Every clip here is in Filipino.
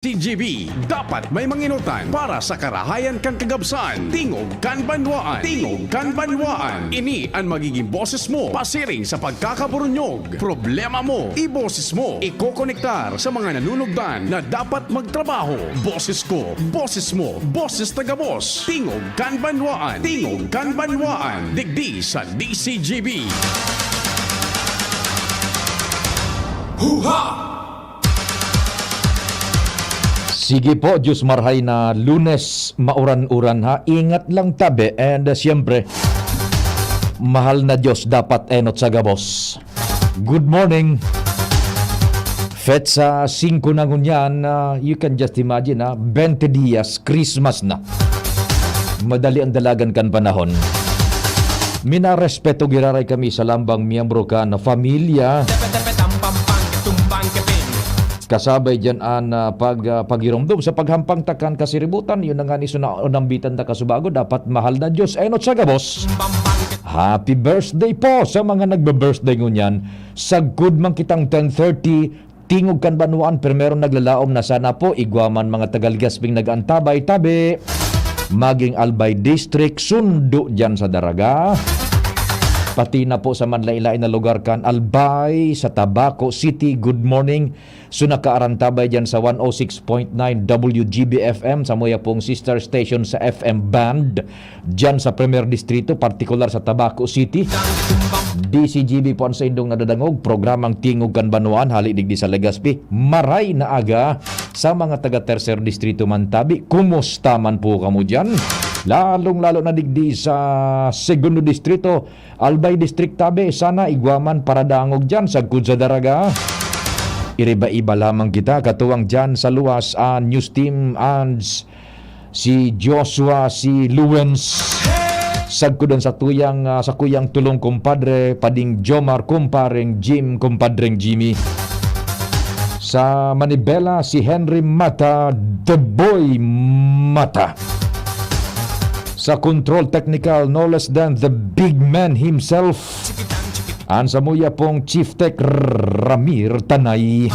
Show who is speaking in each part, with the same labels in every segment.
Speaker 1: TGB, dapat may manginutan para sa karahayan kan kagabsan. Tingog kan banwaan. Tingog kan banwaan. Ini ang magiging boses mo pasiring sa pagkakaburunyog. Problema mo, iboses mo. Ikokonektar sa mga nanunugdan na dapat magtrabaho. Boses ko, boses mo, boses taga-boss. Tingog kan banwaan. Tingog kan banwaan. Digdi sa DCGB. Huha!
Speaker 2: Sige po, Diyos marhay na Lunes, mauran-uran ha. Ingat lang tabi and siyempre, mahal na Diyos dapat enot sa gabos. Good morning. Fetsa 5 na ngunyan, you can just imagine 20 dias, Christmas na. Madali ang dalagan kan panahon. Minarespeto giraray kami sa lambang miyembro ka na familia. Kasabay dyan ang pagiromdom sa paghampang takan kasiributan. Yun na nga ni sunambitan na kasubago. Dapat mahal na Diyos. Enot sa gabos. Happy birthday po sa mga nagbe-birthday ngunyan. Sagud man kitang 10:30. Tingog kan banuan. Pero meron naglalaom na sana po. Igwaman mga Tagalgasping nag-antabay tabi. Maging Albay District. Sundo dyan sa Daraga. Pati na po sa manlailay na lugar kan Albay, sa Tabaco City. Good morning. So nakaarantabay dyan sa 106.9 WGB-FM sa moya pong sister station sa FM band dyan sa Premier Distrito, partikular sa Tabaco City. DCGB po ang sa indong nadadangog, programang Tingog kan Banuan, hali digdi sa Legazpi. Maray na aga sa mga taga Tercer Distrito Mantabi. Kumusta man po kamo dyan? Lalong-lalo na digdi sa Segundo Distrito, Albay District tabi. Sana igwaman para dangog dyan sa Kudsa Daraga. Iriba-iba lamang kita katuwang dyan sa luwas news team and si Joshua, si Luwens. Sagkudan sa kuyang tulong kumpadre, pading Jomar kumpareng Jim, kumpadreng Jimmy. Sa Manibela, si Henry Mata, The Boy Mata. Sa control technical, no less than the big man himself. Ang samuya pong Chief Tech Ramir Tanay.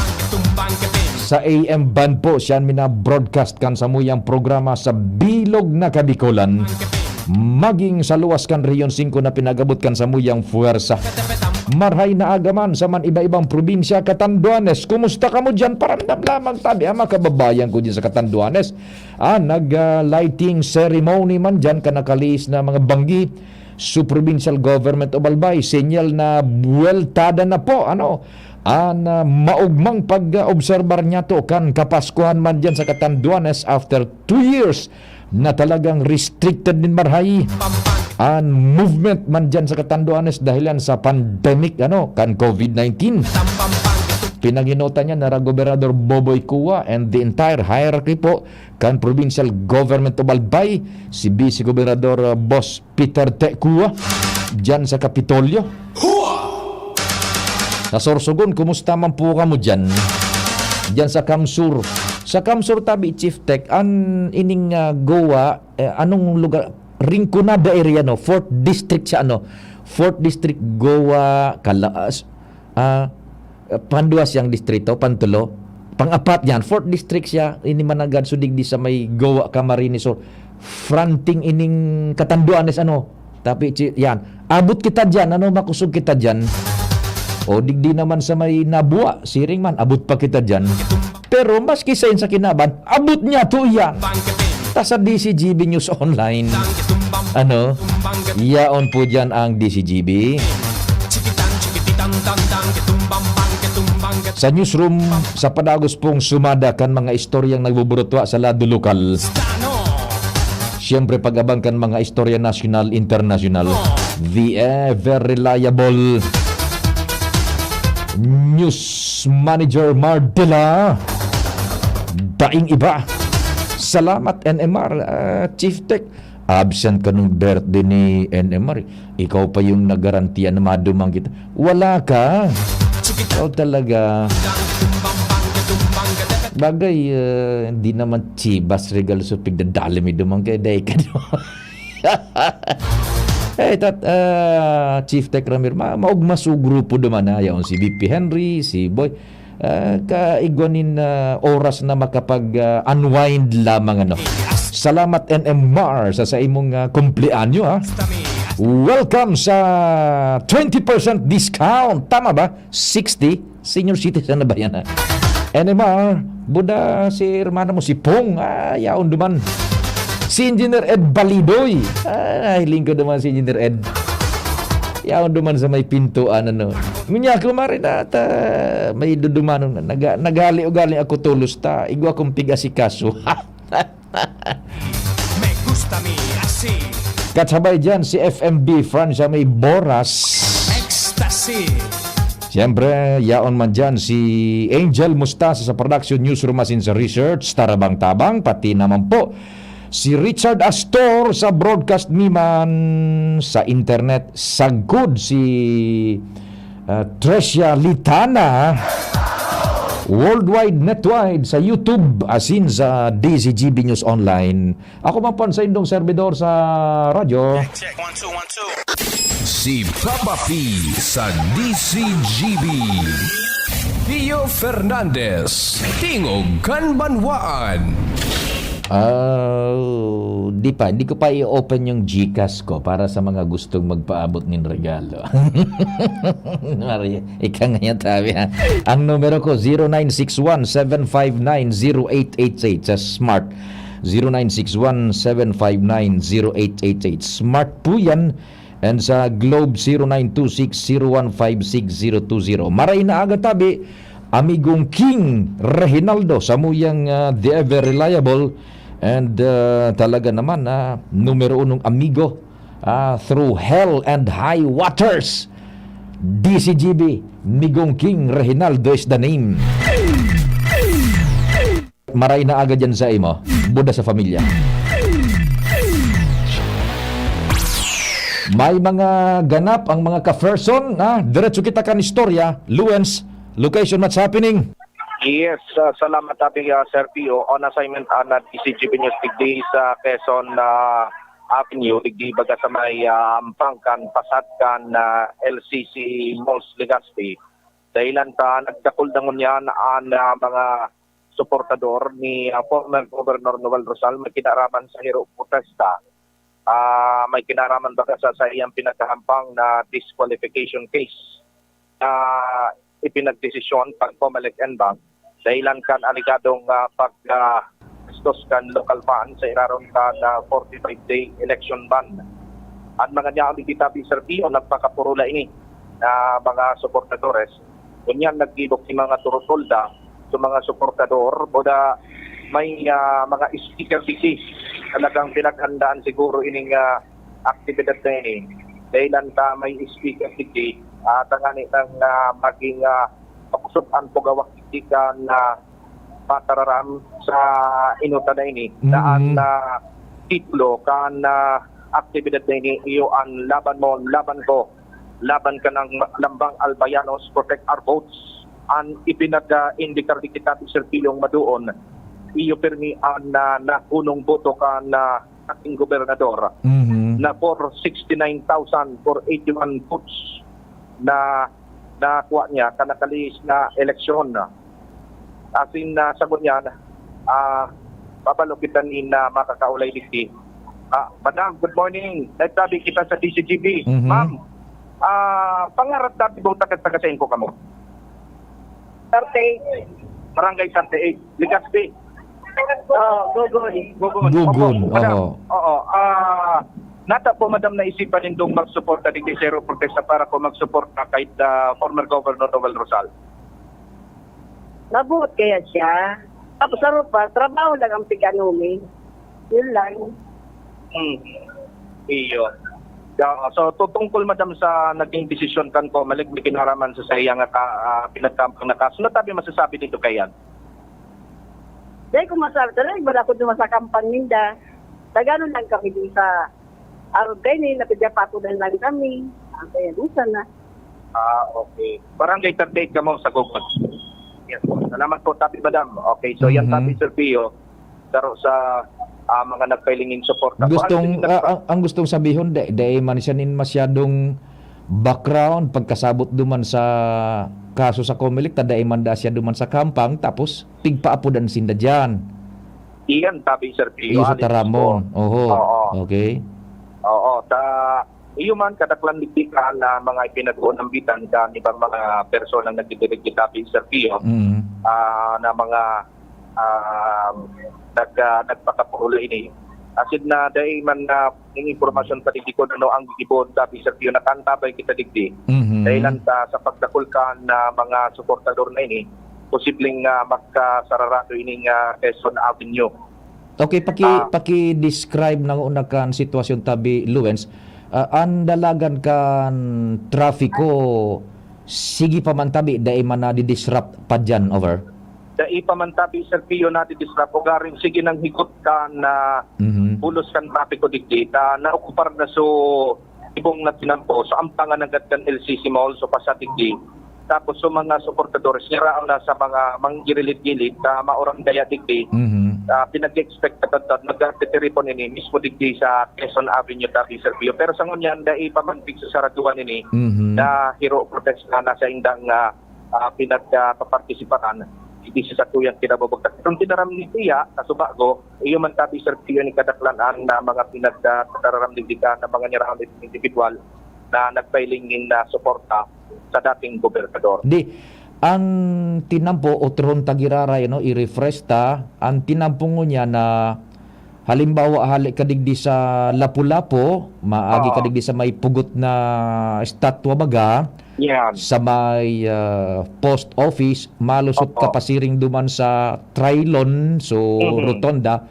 Speaker 2: Sa AM band po, siya mina-broadcast kan samuyang programa sa Bilog na Kabikolan. Maging sa luwas kan Region 5 na pinagabot kan samuyang fuwersa. Marhay na agaman sa man iba-ibang probinsya, Catanduanes. Kumusta ka mo dyan? Paramdam lamang tabi, mga kababayan ko dyan sa Catanduanes. Nag-lighting ceremony man dyan, kanakalis na mga banggi. Provincial Government of Albay, senyal na buweltada na po, maugmang pag-obserbar niya to kan kapaskuhan man dyan sa Catanduanes after 2 years na talagang restricted din marhay ang movement man dyan sa Catanduanes dahilan sa pandemic kan COVID-19. Pinaginota niya na Gobernador Boboy Cua and the entire hierarchy po kan Provincial Government of Albay, si Vice Gobernador Boss Peter T. Cua dyan sa Kapitolyo. Sa Sorsogon, kumusta man po ka mo dyan? Dyan sa Kamsur. Sa Kamsur tabi, Chief Tech, ining Goa, anong lugar? Rinconada area, 4th District siya, 4th District Goa, Kalaas, Panduas yang distrito, Pantulo. Pang-apat yan, 4th District siya, ini managad sudig di sa may Goa, Camarines, so fronting ining Catanduanes, tapi yan, abot kita dyan, makusog kita dyan. O digdi naman sa may Nabua, Siring man, abot pa kita dyan. Pero maski sa Kinaban, abot niya to yan. Ta sa DCGB News Online, yaon po dyan ang DCGB. Sa newsroom, sa padagos pong sumada kan mga istoryang nagbuburutwa sa lado lokal. Siyempre pag-abang kan mga istorya national, international. The ever reliable News Manager Mardela. Daing iba. Salamat NMR, Chief Tech. Absent ka nung birthday ni NMR. Ikaw pa yung nagarantiya na madumang kita. Wala ka. Ikaw talaga. Bagay, hindi naman chibas regalo sa pigdadali mi dumang kaya dahi ka doon. Chief Tech Ramir, maugmas o grupo duman na. Yaon si VP Henry, si Boy. kaigwanin na oras na makapag-unwind lamang ano. Salamat NMR sa imong kumpleanyo ha. Welcome sa 20% discount. Tama ba? 60? Senior citizen na ba yan ha? NMR, buda si hermana mo si Pong. Yaon duman. Si Engineer Ed Balidoy. Hiling ko naman si Engineer Ed. Yaon duman sa may pintuan ano. Ngunya ko marin at may dudumanong na. Nagali-ugali ako tulos ta. Igwa kong pigasikaso.
Speaker 3: Me gusta mi así.
Speaker 2: Katsabay dyan si FMB Francia may Boras.
Speaker 3: Ecstasy.
Speaker 2: Siyempre, yaon man dyan si Angel Mustasa sa Production Newsroom asin sa Research, Tarabang-tabang, pati naman po si Richard Astor sa Broadcast Miman sa Internet. Sagud si Trecia Litana worldwide netwide sa YouTube asin sa DCGB News Online. Ako man sa indong servidor sa radyo.
Speaker 3: Check 1 2 1 2.
Speaker 1: Si Papa P sa DCGB. Pio Fernandez, Tingog Kanbanwaan.
Speaker 2: Hindi ko pa i-open yung GCash ko para sa mga gustong magpaabot ng regalo. Maria, ika nga tabi ha. Ang numero ko 0961-759-0888 sa Smart. 0961-759-0888 Smart po yan. And sa Globe 0926-0156020. Maray na aga tabi amigong King Reginaldo sa muyang the ever reliable and talaga naman numero unong amigo through hell and high waters. DCGB Migong King Reginaldo is the name. Maray na aga dyan sa imo, buda sa pamilya. May mga ganap ang mga ka-person. Diretso kita kan istorya. Luens, location, what's happening?
Speaker 4: Yes, salamat ating Sir Pio. On assignment na DCGB News digdi sa Quezon Avenue, digdi baga sa may Pangkan, Pasatkan, LCC Malls, Legazpi. Dahilan ta nagdakuldangon yan ang mga suportador ni former Governor Noel Rosal may kinaraman sa hero protesta. May kinaraman baga sa iyang pinagkahampang na disqualification case ipinagdesisyon pag Comelec Bank dahilan kan aligadong pag-gastos kan local fund sa iraron kan 45-day election ban. At mga niya ang digitabi Serpio nagpakapurula ini na mga suportadores. Kunyan nagibok si mga turutolda sa mga suportador boda may mga speaker DC talagang pinaghandaan siguro ining aktibidad na ini. Dahilan ka may speaker DC tangani ng maging pakusutan po gawak itikan na patararam sa inuta na ini. Daan na titulo kan aktibidad na ini iyo ang laban mo, laban ko. Laban ka ng Lambang Albayanos, protect our votes. Ang ipinag-indikar di kita Sir Pilong Maduon iyo permi ang nakunong boto ka na ating gobernador na for 69,000 for 81 votes na nakuha niya kanakalis na eleksyon. Asin na sagot niya babalukitan na makakaulay diti. Madam, good morning. Nagtabi kita sa DCGB. Ma'am, pangarap dati ba taga-tagasain ko kamo? 38. Barangay 38. Legazpi.
Speaker 2: Gugun.
Speaker 4: Oo. Nata po madam naisipan nindong magsuporta di zero protesta para po magsuporta kahit former Governor Noel Rosal.
Speaker 5: Nabuot kaya siya. Tapos sa pa, trabaho lang ang piganumi. Yun lang.
Speaker 4: Iyo. So tutungkol madam sa naging desisyon kan ko malig kinaraman sa sayang at pinagkampang na kaso. Ano tabi masasabi dito kayan?
Speaker 5: Dahil kung masabi talaga, wala ko duman sa kampanminda. Tagano lang kami din sa araw kayo ni napidyapapunan lang kami. Ang kaya dusan na.
Speaker 4: Okay. Barangay 38 ka mo sa Gugun. Yes. Salamat po, Tapi Madam. Okay, so yan Tapi Sir Pio. Daro sa mga nagpailingin support.
Speaker 2: Ang gustong sabihon, di man siya nin masyadong background pagkasabot duman sa kaso sa Comelec tada imanda siya duman sa kampang tapos pigpaapudan sinda diyan.
Speaker 4: Iyan tabi Sir Pio.
Speaker 2: Iyo sa Taramon. Oho.
Speaker 4: Oo.
Speaker 2: Okay.
Speaker 4: Oo, iyo man kadaklan diktika na mga ipinag-uon ng bitan ka ni mga personang nagdidirect tabi Sir Pio.
Speaker 2: Mm.
Speaker 4: Na mga nagpakapula ini. Asid na dahil man na yung informasyon pa digdi ko ano ang gigibon tabi Sir Pio nakantabay kita digdi.
Speaker 2: Mhm.
Speaker 4: Dahilan sa pagdakulkan na mga suportador na ini, posibleng magkasararado ini nga Quezon Avenue.
Speaker 2: Okay, paki-describe ng una kan sitwasyon tabi Luens. Ang dalagan kan trafiko sige pa man tabi dai man na di-disrupt pa dyan, over.
Speaker 4: Dai pamantabi Sir Pio na disrupt o garing sige nang higot ka na
Speaker 2: Mhm.
Speaker 4: pulos kan trapiko digdi ta naokupar na so ibong na tinampo so ampangan ng kan LCC Mall so pasatigdi tapos so mga suportadores nira na sa mga manggirilit-gilit ta maurang daya digdi
Speaker 2: Mhm.
Speaker 4: pinag-expect na nagtitiripon ini mismo digdi sa Quezon Avenue tabi Sir Pio pero sa ngunyan dai pamantig sa saraduan ini
Speaker 2: Mhm.
Speaker 4: na hero protest na nasa indang pinagpapartisiparan hindi sa tuyang kinababagtak. Kung tinaram ni Tia, kasubago, iyo man tabi Sir Pio ni kadaklanaan na mga pinagtararamdika na mga nirahang individual na nagpailingin na suporta sa dating gobernador.
Speaker 2: Di, ang tinampo o tron tagiraray, no, i-refresh ta, ang tinampo niya na halimbawa hali kadigdi sa Lapu-Lapu, maagi
Speaker 4: Oo.
Speaker 2: kadigdi sa may pugot na estatwa baga,
Speaker 4: Yan.
Speaker 2: sa may post office, malusot
Speaker 4: Opo.
Speaker 2: kapasiring duman sa Trilon, so
Speaker 4: Mhm.
Speaker 2: Rotonda,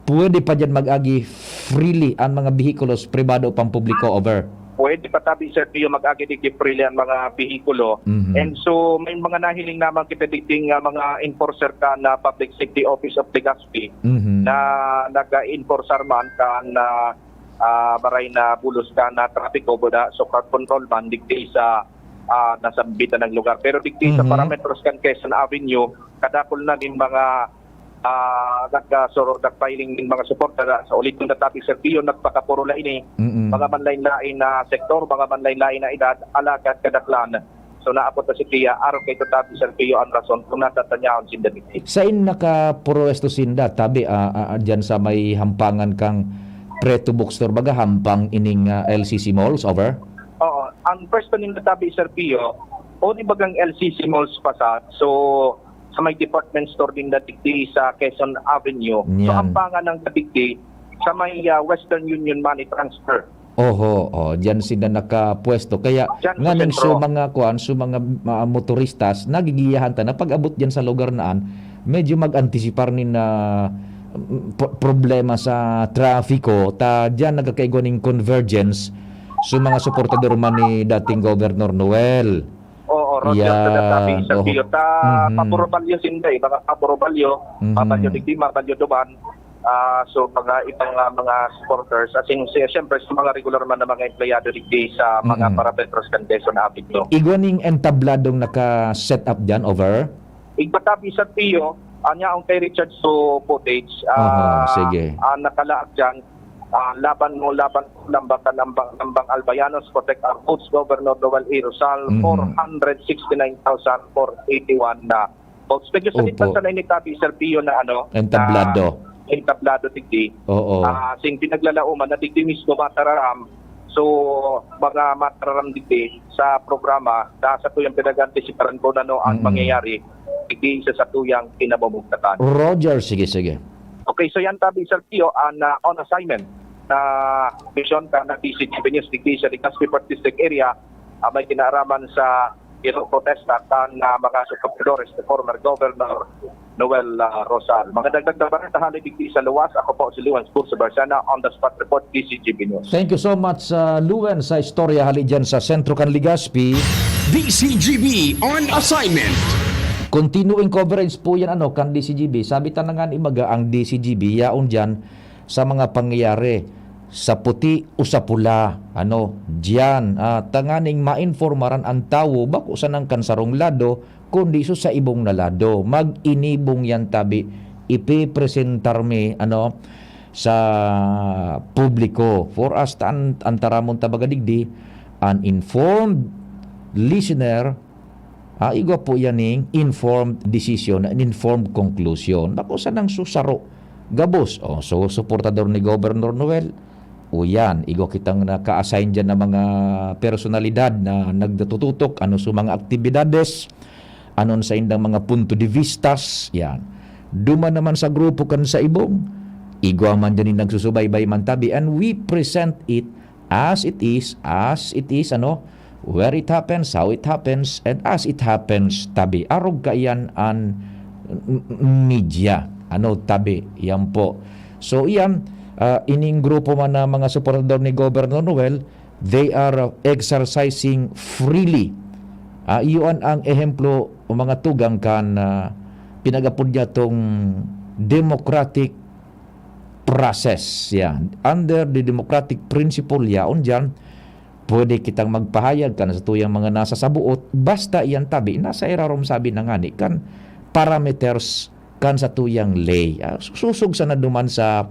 Speaker 2: pwede pa dyan mag-agi freely ang mga bihikulos pribado pang publiko, over.
Speaker 4: Pwede pa tabi Sir Pio mag-agi digdi freely ang mga bihikulo.
Speaker 2: Mhm.
Speaker 4: And so may mga nahiling naman kita digding mga enforcer ka na Public Safety Office of Legazpi
Speaker 2: Mhm.
Speaker 4: na nag-enforcer man ka na maray na bulos ka na trapiko boda so crowd control man digdi sa nasa bitan ng lugar pero digdi sa
Speaker 2: Mhm.
Speaker 4: parameters kan Quezon Avenue kadakol na din mga nagpiling din mga suporta sa ulit na tabi Sir Pio nagpakapuro la ini
Speaker 2: Mhm.
Speaker 4: mga manlain-lain na sektor mga manlain-lain na edad alagad kadaklan so naapot na si Pia araw kay tabi Sir Pio ang rason kung natatanyahon sinda digdi.
Speaker 2: Sa in nakapuresto sinda tabi dyan sa may hampangan kang Preto Bookstore baga hampang ining LCC Malls, over.
Speaker 4: Oo, ang first pa nila tabi Sir Pio, o di bagang LCC Malls pa so sa may department store din na digdi sa Quezon Avenue. So
Speaker 2: Yan.
Speaker 4: ang pangan ng digdi sa may Western Union Money Transfer.
Speaker 2: Oho, dyan sila nakapwesto. Kaya
Speaker 4: Dyan sa
Speaker 2: nganing
Speaker 4: sentro.
Speaker 2: mga motoristas nagigiyahan ta na pag-abot dyan sa lugar naan, medyo mag-antisipar ni na problema sa trafiko ta dyan nagkakaigoning convergence sa mga suportador man ni dating Governor Noel.
Speaker 4: Oo, Roger,
Speaker 2: Yan.
Speaker 4: sa tabi Sir Pio.
Speaker 2: Mhm.
Speaker 4: Papuro-balyo sinday, mga papuro-balyo,
Speaker 2: Mhm.
Speaker 4: mabalyo digdi, mabalyo duman. So mga ibang mga supporters, as in siyempre sa mga regular man na mga empleyado digdi sa mga
Speaker 2: Mhm.
Speaker 4: parameters kan Quezon Avenue.
Speaker 2: Igwaning entabladong naka-set up dyan, over.
Speaker 4: Igpatabi sa Pio, anya ang kay Richard so footage,
Speaker 2: sige.
Speaker 4: nakalaag dyan, laban lambang Albayanos, protect our votes, Governor Noel E. Rosal,
Speaker 2: Mhm.
Speaker 4: 469,481 na votes. Medyo sa
Speaker 2: Opo.
Speaker 4: litan sa nainitabi, Sir Pio, na
Speaker 2: Entablado.
Speaker 4: entablado digdi.
Speaker 2: Oo.
Speaker 4: Sing pinaglalauman na digdi mismo matararam. So, mga matararam digdi sa programa, sa tuyang pinag-antisiparan ko na ang
Speaker 2: Mhm.
Speaker 4: mangyayari, digdi sa tuyang pinabumugtatan.
Speaker 2: Roger, sige.
Speaker 4: Okay, so yan tabi Sir Pio on assignment na mission ka na DCGB News digdi sa Legazpi Port District area may kinaaraman sa protesta na mga supportadores ni former Governor Noel Rosal. Mga dagdag na baratahan digdi sa luwas. Ako po si Luan Spur sa Barsana on the spot report DCGB News.
Speaker 2: Thank you so much, Luen, sa istorya hali dyan sa Sentro kan Legazpi.
Speaker 1: DCGB on assignment.
Speaker 2: Continuing coverage po yan kan DCGB. Sabi tanangan imaga ang DCGB yaon dyan sa mga pangyayari sa puti o sa pula. Diyan. Tanganing mainformaran ang tao bako sa nang kansarong lado kundi sa ibong na lado. Mag-inibong yan tabi. Ipipresentar mi sa publiko. For us, antaramon tabaga digdi, an informed listener Igwa po yan ng informed decision and informed conclusion. Bako sa nang susaro. Gabos, so suportador ni Governor Noel. O yan, igwa kitang naka-assign dyan ng mga personalidad na nagdatututok, ano sa mga aktibidades, anon sa indang mga punto de vistas, yan. Duma naman sa grupo kan sa ibong, igwa man dyan yung nagsusubaybay man tabi, and we present it as it is, where it happens, how it happens, and as it happens, tabi. Arog kaiyan an media. Tabi. Yan po. So, yan, ining grupo man na mga supportador ni Governor Noel, they are exercising freely. Iyon ang ehemplo o mga tugang kan pinagapod niya tong democratic process. Yan. Under the democratic principle yaon dyan, pwede kitang magpahayag kan sa tuyang mga nasa sabuot, basta iyan tabi, nasa irarom sabi na nga ni, kan parameters kan sa tuyang lay. Susug sa naduman sa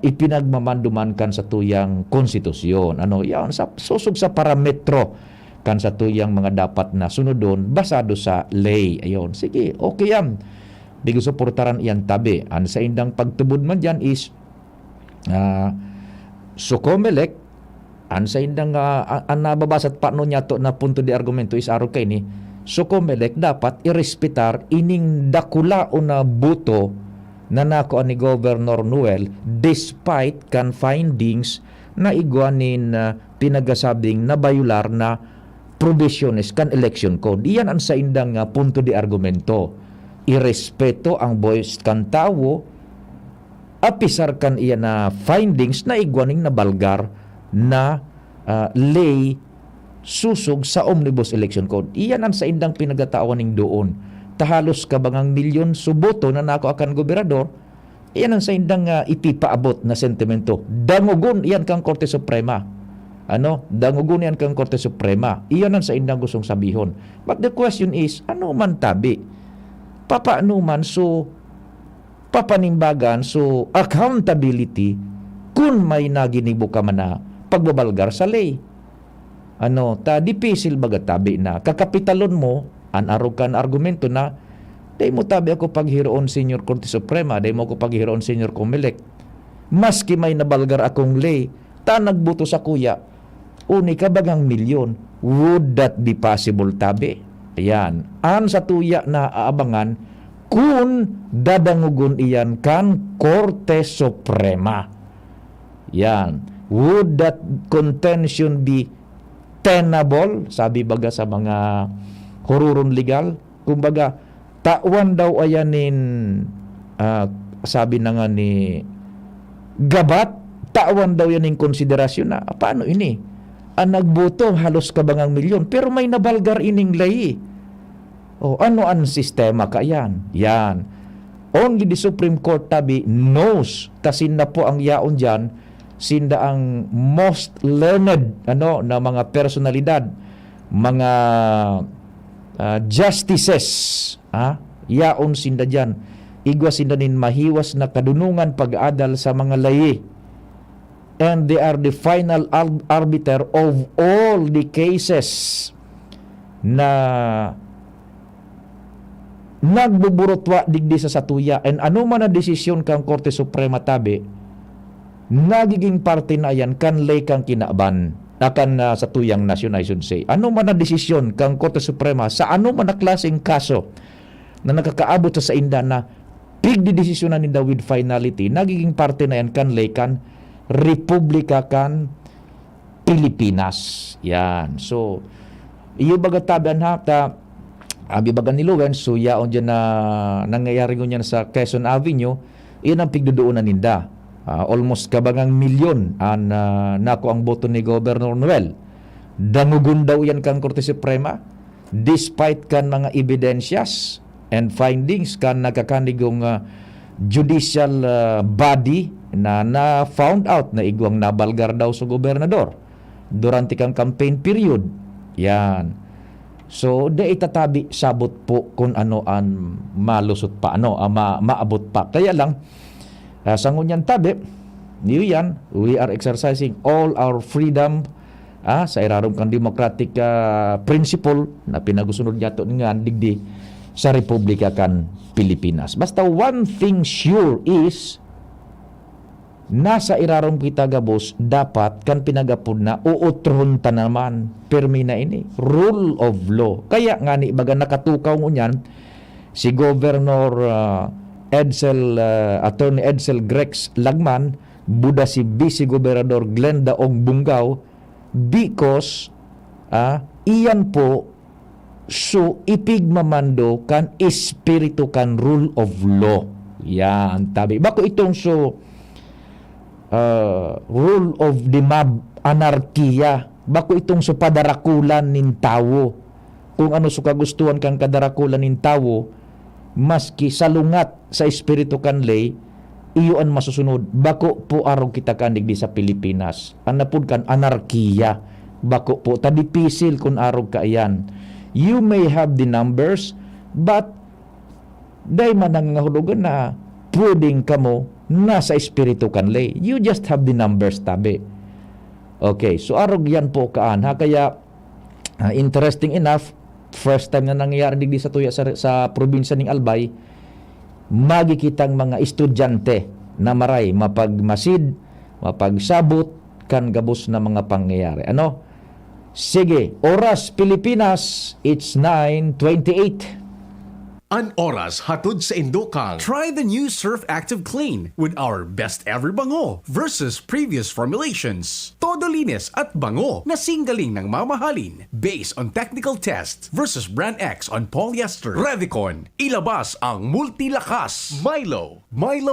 Speaker 2: ipinagmamanduman kan sa tuyang konstitusyon. Yan, susug sa parametro kan sa tuyang mga dapat na sunodon basado sa lay. Ayon, sige, okay yan. Bigo suportaran iyan tabi. Ang sa indang pagtubod man dyan is Sucomelec, ang sa indang ang nababasat paano niya to na punto de argumento is araw kay ni Sucomelec dapat irespetar ining dakula o na buto na nako ni Governor Noel despite kan findings na igwanin pinagasabing na bayular na provisiones kan election code. Iyan ang sa indang punto de argumento. Irespeto ang voice kan tawo, apisar kan iyan na findings na igwaning na balgar na lay susog sa Omnibus Election Code. Iyan ang sa indang pinagatawan ning doon. Tahalos kabangang milyon suboto na nako akan gobernador, iyan ang sa indang ipipaabot na sentimento. Dangugon iyan kang Korte Suprema. Dangugon iyan kang Korte Suprema. Iyan ang sa indang gustong sabihon. But the question is, ano man tabi? Papaano man papanimbagan accountability kung may naginibo ka man na pagbabalgar sa lay. Dipisil baga tabi na kakapitalon mo an arugan argumento na day mo tabi ako paghiroon Senior Korte Suprema, day mo ako paghiroon Senior Comelec. Maski may nabalgar akong lay, nagbuto sa kuya, uni ka bagang milyon, would that be possible tabi? Ayan. An sa tuya na aabangan kung dadangugon iyan kan Korte Suprema. Yan. Would that contention be tenable? Sabi baga sa mga hururon legal. Kumbaga, tawan daw ayanin, sabi na nga ni Gabat, tawan daw yan yung konsiderasyon na, paano ini? Ang nagboto, halos kabangang milyon, pero may nabalgar ining layi. Ano ang sistema ka yan? Yan. Only the Supreme Court tabi knows, tasin na po ang yaon dyan, sinda ang most learned na mga personalidad, mga justices, yaon sinda dyan, igwa sinda nin mahiwas na kadunungan pag-adal sa mga layi, and they are the final arbiter of all the cases na nagbuburotwa digdi sa satuya, and ano man na desisyon kang Korte Suprema tabi, nagiging parte na yan kan lay kang kinaban akan sa tuyang nasyon, I should say. Ano man na desisyon kang Korte Suprema sa ano man na klaseng kaso na nakakaabot sa inda na pigdi desisyon na ninda with finality, nagiging parte na yan kan lay kan Republika kan Pilipinas. Yan. So, iyo baga tabian abi baga ni Luen, so yaon dyan na nangyayari ngunyan sa Quezon Avenue, iyan ang pigdudoonan ninda. Almost kabangang milyon ang nako ang boto ni Governor Noel. Dangugun daw yan kang Korte Suprema despite kan mga evidensyas and findings kan nakakanigong judicial body na found out na igwang nabalgar daw sa gobernador durante kang campaign period. Yan. So, de itatabi sabot po kung ano ang malusot pa, maabot pa. Kaya lang, sa ngunyan tabi, niyo yan, we are exercising all our freedom sa irarom kang democratic principle na pinagusunod yato nga digdi sa Republika kan Pilipinas. Basta one thing sure is nasa irarom kita gabos dapat kan pinagapod na uutron ta naman permi na ini rule of law. Kaya nga ni baga nakatukaw ngunyan si Governor Attorney Edsel Grex Lagman buda si Vice Gobernador Glenda Ong Bungaw because iyan po so ipigmamando kan espiritu kan rule of law. Yan tabi. Bako itong so rule of the mob anarkiya. Bako itong so padarakulan nin tawo. Kung ano so kagustuhan kang kadarakulan nin tawo, maski salungat sa espiritu kan lay, iyo ang masusunod. Bako po araw kita kandig di sa Pilipinas. Anapod kan anarkiya. Bako po tadipisil kung araw ka iyan. You may have the numbers, but day man ang hulugan na pwedeng kamo nasa espiritu kan lay. You just have the numbers tabi. Okay, so araw yan po kaan. Kaya interesting enough, first time na nangyayari digdi sa tuya sa probinsya ng Albay, magikitang mga estudyante na maray mapagmasid, mapagsabot kan gabos na mga pangyayari. Ano? Sige, oras Pilipinas, it's 9:28.
Speaker 1: An oras hatod sa Indokang.
Speaker 3: Try the new Surf Active Clean with our best ever bango versus previous formulations. Todo linis at bango na singgaling ng mamahalin based on technical tests versus Brand X on polyester. Revicon, ilabas ang multilakas. Milo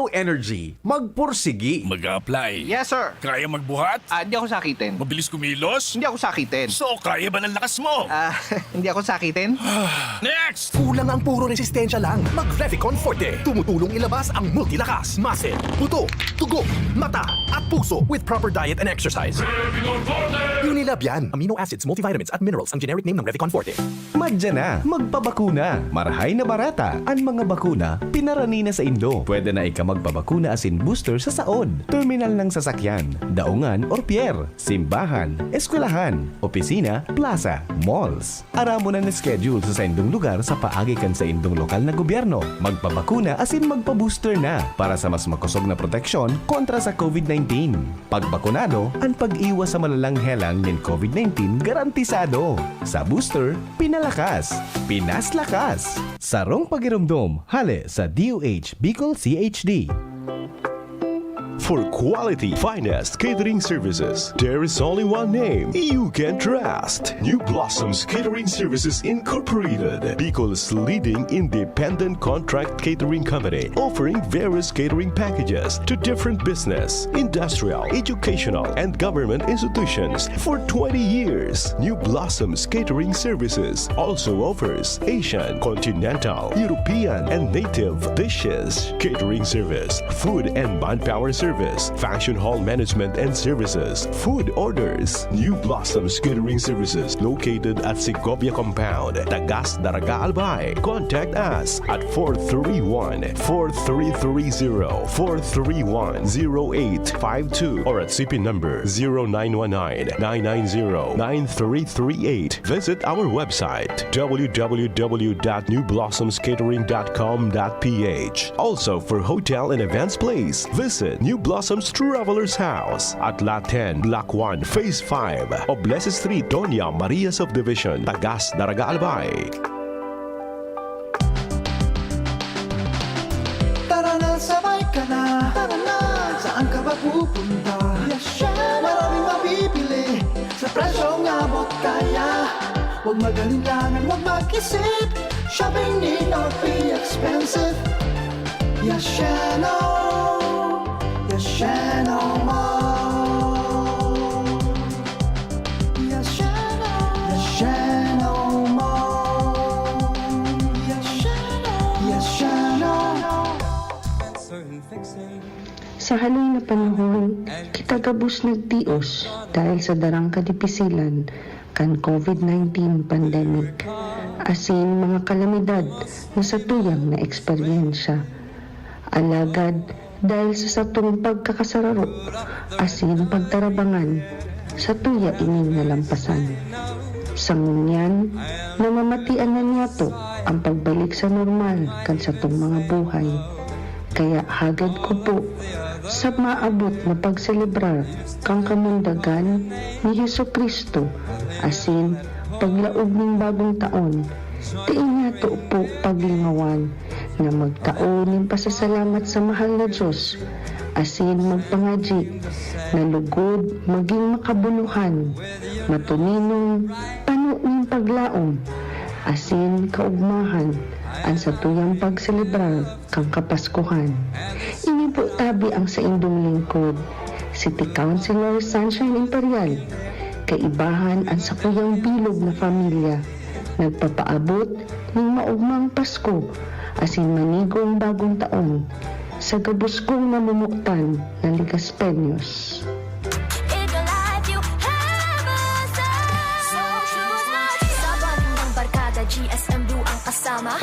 Speaker 3: Energy, magpursigi.
Speaker 6: Mag-apply.
Speaker 7: Yes, sir.
Speaker 6: Kaya magbuhat?
Speaker 7: Hindi ako sakitin.
Speaker 6: Mabilis kumilos?
Speaker 7: Hindi ako sakitin.
Speaker 6: So, kaya ba ng lakas mo?
Speaker 7: Hindi ako sakitin.
Speaker 6: Next!
Speaker 3: Kulang ang puro resistensya lang. Mag-Revicon Forte. Tumutulong ilabas ang multilakas, muscle, buto, tugo, mata, at puso with proper diet and exercise. Revicon Forte! Unilab yan. Amino acids, multivitamins at minerals ang generic name ng Revicon Forte.
Speaker 8: Madya na, magpabakuna. Marahay na barata. Ang mga bakuna, pinarani na sa Indo. Pwede na ika magpabakuna asin booster sa saod. Terminal ng sasakyan, daungan or pier, simbahan, eskwelahan, opisina, plaza, malls. Aramo na schedule sa indong lugar sa paagi kan sa indong lokal na gobyerno. Magpabakuna asin magpa-booster na para sa mas makusog na proteksyon kontra sa COVID-19. Pagbakunado, ang pag-iwas sa malalang helang ng COVID-19 garantisado. Sa booster, pinalakas, pinaslakas. Sarong pagirumdom, hale sa DOH Bicol CHD.
Speaker 9: For quality, finest catering services, there is only one name you can trust. New Blossoms Catering Services Incorporated, Bicol's leading independent contract catering company, offering various catering packages to different business, industrial, educational, and government institutions for 20 years. New Blossoms Catering Services also offers Asian, continental, European, and native dishes, catering service, food and manpower service, function hall management and services, food orders. New Blossoms Catering Services located at Segovia Compound, Tagas Daraga Albay. Contact us at 431-4330, 431-0852 or at CP number 0919-990-9338. Visit our website www.newblossomscatering.com.ph. Also for hotel and events place, visit New Blossoms Travelers House at Lot 10, Block 1, Phase 5, Oblese Street, Doña Maria Subdivision, Tagas, Daraga, Albay.
Speaker 10: Tara na, sabay ka na. Tara na, saan ka ba pupunta? Maraming mabibili sa presyong abot kaya. Huwag magalinlangan, huwag mag-isip. Shopping need not be expensive. Yashano Mall. Yashano Mall. Yashano.
Speaker 11: Sa haloy na panahon, kita gabos nagtios dahil sa darang kadipisilan kan COVID-19 pandemic. Asin mga kalamidad na sa tuyang na eksperyensya. Alagad dahil sa satong pagkakasararo, asin pagtarabangan, sa tuya ining nalampasan. Sa ngunyan, namamatian na niya to ang pagbalik sa normal kan sa tong mga buhay. Kaya hagad ko po sa maabot na pagselebrar kang kamundagan ni Hesus Kristo, asin paglaog ning bagong taon, tiin nga to po paglingawan na magtaon ning pasasalamat sa mahal na Diyos, asin magpangaji na lugod maging makabuluhan, matuninong pano ning paglaom, asin kaugmahan ang sa tuyang pagselebrar kang Kapaskuhan. Ini po tabi ang sa indong lingkod, City Councilor Sunshine Imperial, kaibahan ang sa kuyang bilog na pamilya, nagpapaabot ng maugmang Pasko, asin manigong bagong taon, sa gabos kong namumuktan na Ligas Peños.
Speaker 12: GSM Blue ang kasama.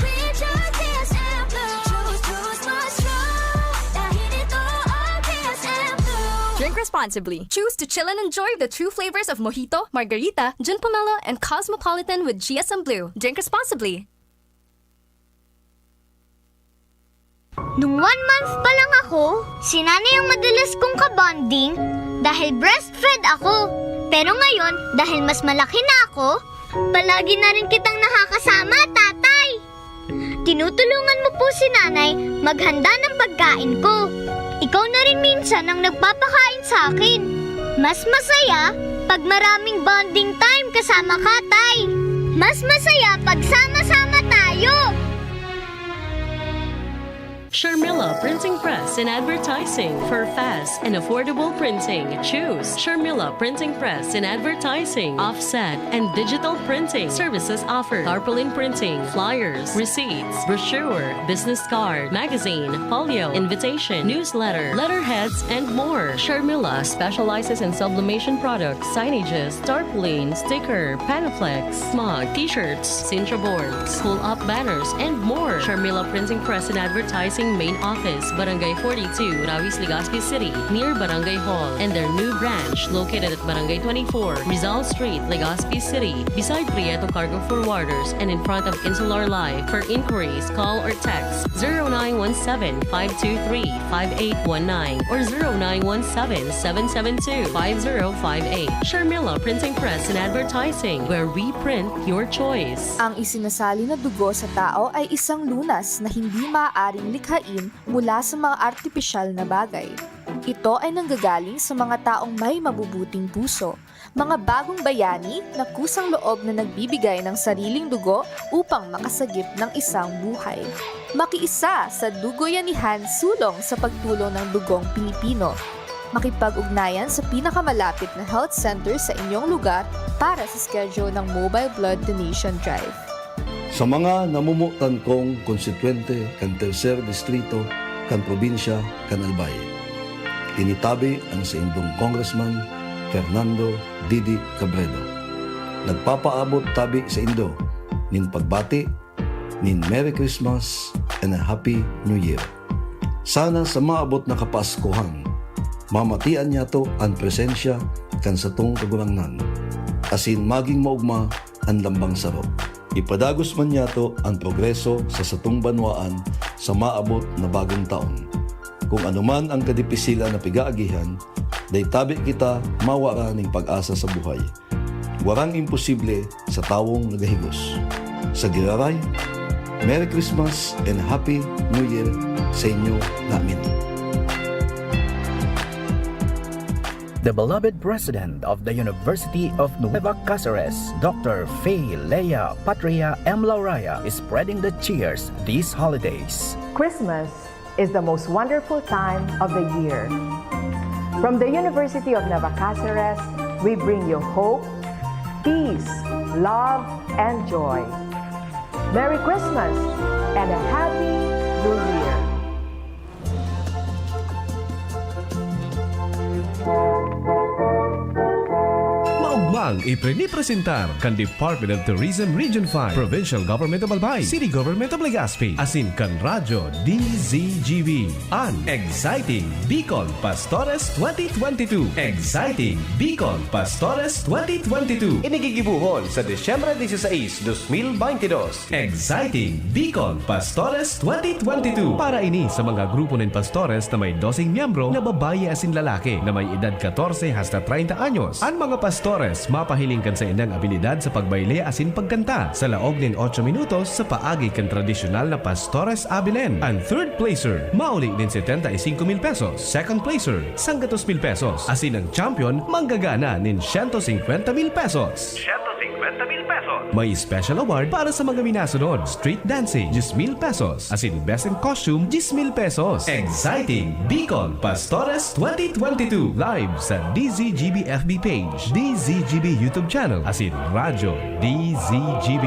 Speaker 12: Drink responsibly. Choose to chill and enjoy the true flavors of Mojito, Margarita, Gin Pomelo, and Cosmopolitan with GSM Blue. Drink responsibly.
Speaker 13: Nung 1 month pa lang ako, si nanay ang madalas kong kabonding dahil breastfed ako. Pero ngayon, dahil mas malaki na ako, palagi na rin kitang nakakasama, tatay. Tinutulungan mo po si nanay maghanda ng pagkain ko. Ikaw na rin minsan ang nagpapakain sa akin. Mas masaya pag maraming bonding time kasama ka, tay. Mas masaya pag sama-sama tayo.
Speaker 14: Sharmila Printing Press and Advertising for fast and affordable printing. Choose Sharmila Printing Press and Advertising, offset and digital printing services offered. Tarpaulin printing, flyers, receipts, brochure, business card, magazine, folio, invitation, newsletter, letterheads, and more. Sharmila specializes in sublimation products, signages, tarpaulin, sticker, panaflex, smog, t-shirts, cincha boards, pull-up banners, and more. Sharmila Printing Press and Advertising Main Office, Barangay 42, Rawis, Legazpi City, near Barangay Hall, and their new branch located at Barangay 24, Rizal Street, Legazpi City, beside Prieto Cargo Forwarders and in front of Insular Live. For inquiries, call or text 0917-523-5819 or 0917-772-5058. Sharmila Printing Press and Advertising, where we print your choice.
Speaker 12: Ang isinasali na dugo sa tao ay isang lunas na hindi maaaring likhain mula sa mga artipisyal na bagay. Ito ay nanggagaling sa mga taong may mabubuting puso, mga bagong bayani na kusang loob na nagbibigay ng sariling dugo upang makasagip ng isang buhay. Makiisa sa Dugoyanihan sulong sa pagtulong ng dugong Pilipino. Makipag-ugnayan sa pinakamalapit na health center sa inyong lugar para sa schedule ng Mobile Blood Donation Drive.
Speaker 15: Sa mga namumutan kong konstituente kan tercer distrito, kan probinsya, kan Albay, initabi ang sa indong Congressman Fernando Didi Cabredo. Nagpapaabot tabi sa indo, nin pagbati, nin Merry Christmas and a Happy New Year. Sana sa maabot na Kapaskuhan, mamatian niya to ang presensya kan sa tong kagurangnan, asin maging maugma ang lambang sarok. Ipadagos man niya to ang progreso sa satong banwaan sa maabot na bagong taon. Kung anuman ang kadipisilan na pigaagihan, day tabi kita mawara ning pag-asa sa buhay. Warang imposible sa tawong nagahigos. Sa giraray, Merry Christmas and Happy New Year sa inyo namin.
Speaker 16: The beloved President of the University of Nueva Cáceres, Dr. Faye Leia Patria M. Lauraya, is spreading the cheers these holidays.
Speaker 17: Christmas is the most wonderful time of the year. From the University of Nueva Cáceres, we bring you hope, peace, love, and joy. Merry Christmas and a Happy New Year!
Speaker 8: ang iprinipresentar kan Department of Tourism Region 5, Provincial Government of Albay, City Government of Legazpi, asin kan Radyo DZGB. An Exciting Bicol Pastores 2022. Exciting Bicol Pastores 2022. Inigigibuhon sa Desyembre 16, 2022. Exciting Bicol Pastores 2022. Para ini sa mga grupo ng pastores na may 12 miyembro na babae asin lalaki na may edad 14 hasta 30 anyos. Ang mga pastores mapahiling kan sa inang abilidad sa pagbayle asin pagkanta sa laog ng 8 minutos sa paagi kan tradisyonal na pastores abilen. Ang third placer mauli din 75,000 pesos. Second placer 100,000 pesos. Asin ang champion manggagana nin 150,000 pesos. 150,000 pesos. May special award para sa mga minasunod. Street dancing 10,000 pesos. Asin best in costume 10,000 pesos. Exciting Bicol Pastores 2022. Live sa DZGB FB page, DZGB YouTube channel, asin Radyo DZGB.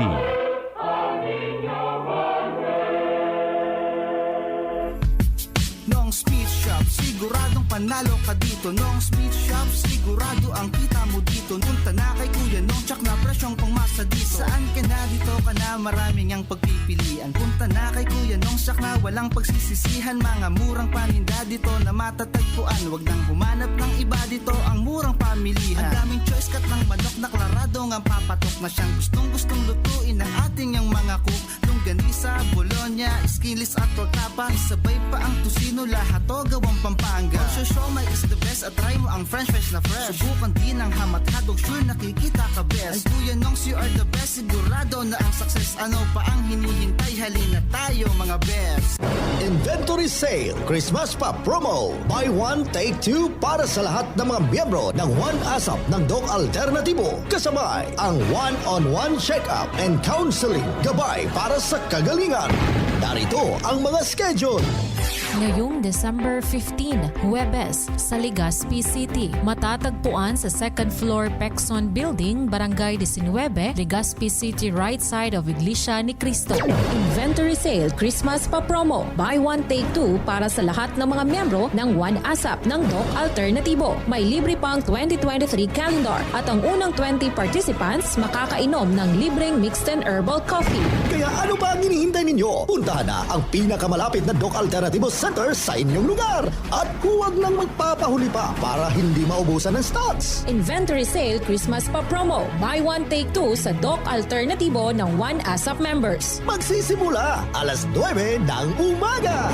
Speaker 10: Nong Speed Shop, siguradong panalo ka dito. Nong Speed Shop, sigurado ang kita mo dito. Punta na kay Kuya Nong, tsak na presyong pangmasa dito. Saan ka na dito ka na, maraming ang pagpipilian. Punta na kay Kuya Nong, tsak na walang pagsisisihan. Mga murang paninda dito na matatagpuan. Wag nang humanap ng iba dito, ang murang pamilihan. Ang daming choice kat ng manok na klaradong ang papatok na siyang gustong lutuin ng ating ang mga cook. Longganisa, Bologna, Skilis at tortapa. Isabay pa ang tusino, lahat to gawang Pampanga. Siomai is the best at try mo ang french fries na fresh. Subukan din ang hamat-hadog, sure nakikita ka best. Ay Kuya Nongs, you are the best, sigurado na ang success. Ano pa ang hinihintay, halina tayo mga best.
Speaker 18: Inventory Sale Christmas pa promo. Buy one, take two para sa lahat ng mga miyembro ng One ASAP ng Doc Alternatibo. Kasabay ang one-on-one check-up and counseling. Gabay para sa kagalingan. Narito ang mga schedule.
Speaker 19: Ngayong December 15, Huwebes, sa Legazpi City. Matatagpuan sa second floor Pexon Building, Barangay 19, Legazpi City, right side of Iglesia ni Cristo.
Speaker 20: Inventory Sale Christmas pa promo. Buy one take two para sa lahat ng mga miyembro ng One ASAP ng Doc Alternatibo. May libre pang 2023 calendar at ang unang 20 participants makakainom ng libreng mixed and herbal coffee.
Speaker 18: Kaya ano ba ang hinihintay ninyo? Puntahan na ang pinakamalapit na Doc Alternatibo Center sa inyong lugar at huwag nang magpapahuli pa para hindi maubusan ng stocks.
Speaker 20: Inventory Sale Christmas pa promo. Buy one take two sa Doc Alternatibo ng One ASAP members.
Speaker 18: Magsisimula alas 9 ng umaga.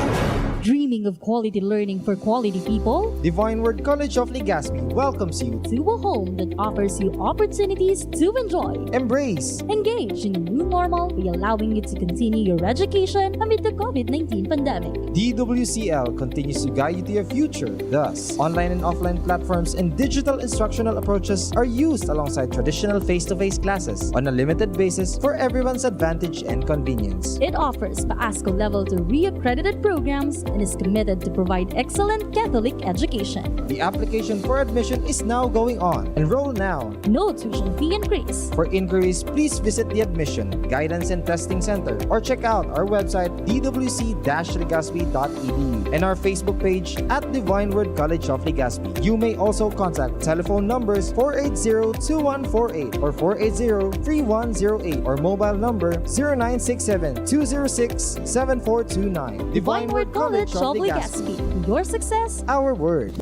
Speaker 21: Dreaming of quality learning for quality people?
Speaker 22: Divine Word College of Legazpi welcomes you
Speaker 21: to a home that offers you opportunities to enjoy,
Speaker 22: embrace,
Speaker 21: engage in a new normal by allowing you to continue your education amid the COVID-19 pandemic.
Speaker 22: DWCL continues to guide you to your future. Thus, online and offline platforms and digital instructional approaches are used alongside traditional face-to-face classes on a limited basis for everyone's advantage and convenience.
Speaker 21: It offers PAASCO level 2 re-accredited programs and is committed to provide excellent Catholic education.
Speaker 22: The application for admission is now going on. Enroll now.
Speaker 21: No tuition fee increase.
Speaker 22: For inquiries, please visit the Admission, Guidance and Testing Center or check out our website dwc-legazpi.edu and our Facebook page at Divine Word College of Legazpi. You may also contact telephone numbers 480-2148 or 480-3108 or mobile number 0967-206-7429.
Speaker 21: Divine Word College of Legazpi. Your success,
Speaker 22: our word.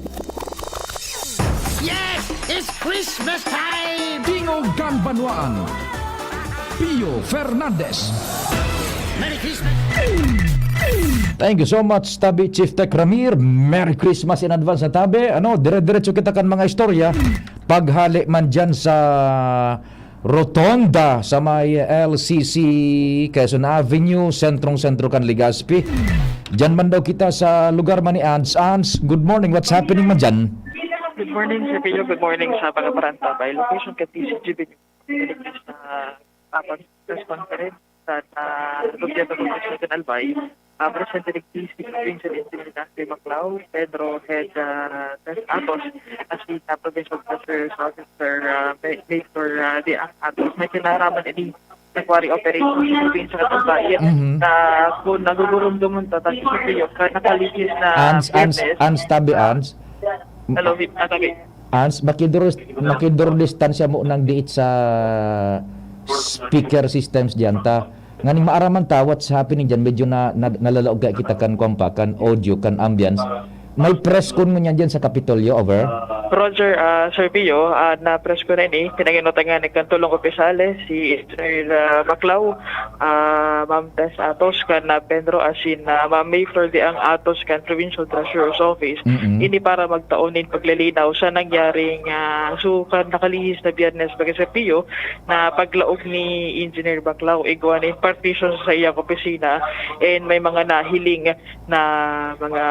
Speaker 10: Yes! It's Christmas time!
Speaker 2: Tingogan Banwaan. Pio Fernandez.
Speaker 10: Merry Christmas!
Speaker 2: Thank you so much, Tabi Chief Tech Ramir. Merry Christmas in advance na Tabi. Dire-diretso kita kan mga istorya. Paghali man dyan sa Rotonda sa may LCC Quezon Avenue, sentrong-sentro kan Legazpi. Diyan man daw kita sa lugar man ni Ans. Ans, good morning. What's happening man dyan?
Speaker 23: Good morning, Sir Pio. Good morning sa Pagaparanta. By location ka TCGB sa press conference sa Gobyerno ng Albay. Presidente ng TC Provincial Engineer Dr. Maclau, Pedro Head Atos, as the Provincial Treasurer's Officer Mayor De Atos. May kinaraman ini nagwari operation sa probinsya ng Albay na kung nagugurumduman ito, tapos sa Pio, nakaligis na
Speaker 2: Ans, Tabi, Ans.
Speaker 23: Hello, Tabi.
Speaker 2: Ans, makidor distansya mo nang diit sa speaker systems diyan ta. Nganing maaraman tawat sa happening diyan medyo nalalaog ka kita kan kwampa kan audio kan ambience. May press con mo niyan diyan sa Kapitolyo, over.
Speaker 23: Roger, Sir Pio, na-press ko na ini. Pinaginotangan ni Kantulong Opisales, si Sir Baclaw, Ma'am Tess Atos, kan na Pedro Asin, Ma'am Mayflor di ang Atos, kan Provincial Treasurer's Office. Ini para magtaonin paglalinaw sa nangyaring sukan nakalihis na Biyernes bagay Sir Pio, na paglaog ni Engineer Baclaw, igwa ni partition sa iyang opisina, and may mga nahiling na mga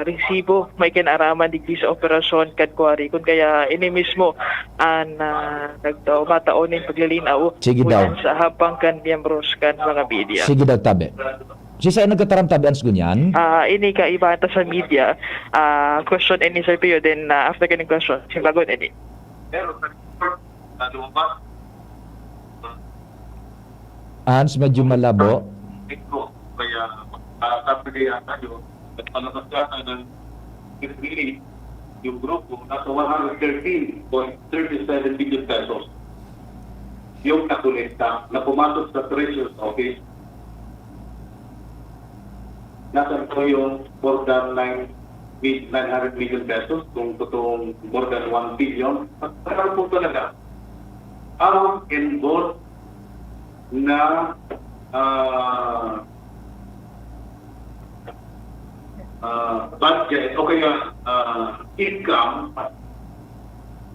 Speaker 23: resibo may kinaraman digdi sa operasyon kadkwari kun kaya ini mismo an mataonin paglalinaw
Speaker 2: Sige daw.
Speaker 23: sa hapang kan miyembros kan mga media.
Speaker 2: Sige daw tabi. Si sa nagkataram tabi ans gunyan.
Speaker 23: Ini ka ibanta sa media question any Sir Pio, then after kaning question silagon ini.
Speaker 2: Ans medyo malabo.
Speaker 1: Kaya kapilihan tayo at panasasyahan ng pinili yung grupo nasa 113.37 billion pesos yung nakulita na pumasok sa Treasurer's Office. Nasa ito yung more than 900 million pesos, kung totoong more than 1 billion. At parang po talaga ang involved na budget o kaya income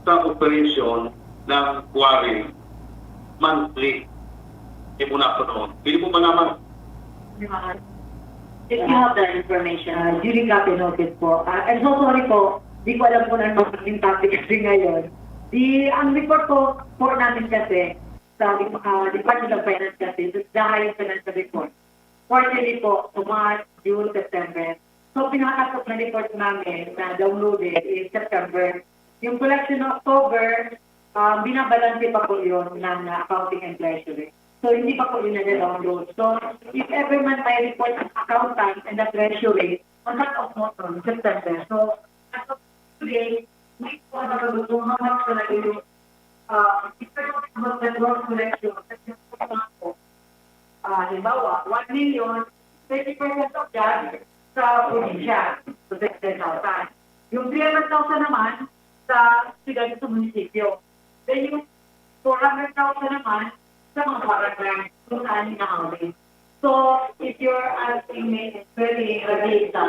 Speaker 1: sa operation ng quarry monthly. Hindi mo na po noon. Hindi mo ba naman?
Speaker 4: If you have that information, during copy notice po. I'm so sorry po, di ko alam po na magiging topic kasi ngayon. Ang report po namin kasi sa Department of Finance kasi, the highest financial report. Quarterly po, March, June, September. So, pinakasok na report namin na downloaded is September. Yung collection ng October, binabalanse pa po yun ng accounting and treasury. So, hindi pa po yun na-download. So, if ever man may report ang accountant and the treasury, on that of motor, September. So, as of today, may po nakagusto how much na yung gross collection. Halimbawa, 1 million, 30% of that, sa probinsya, so 10,000. Yung 300,000 naman sa sigal sa munisipyo. Then yung 400,000 naman sa mga barangay kung saan na-housing. So, if you're asking me, it's very data.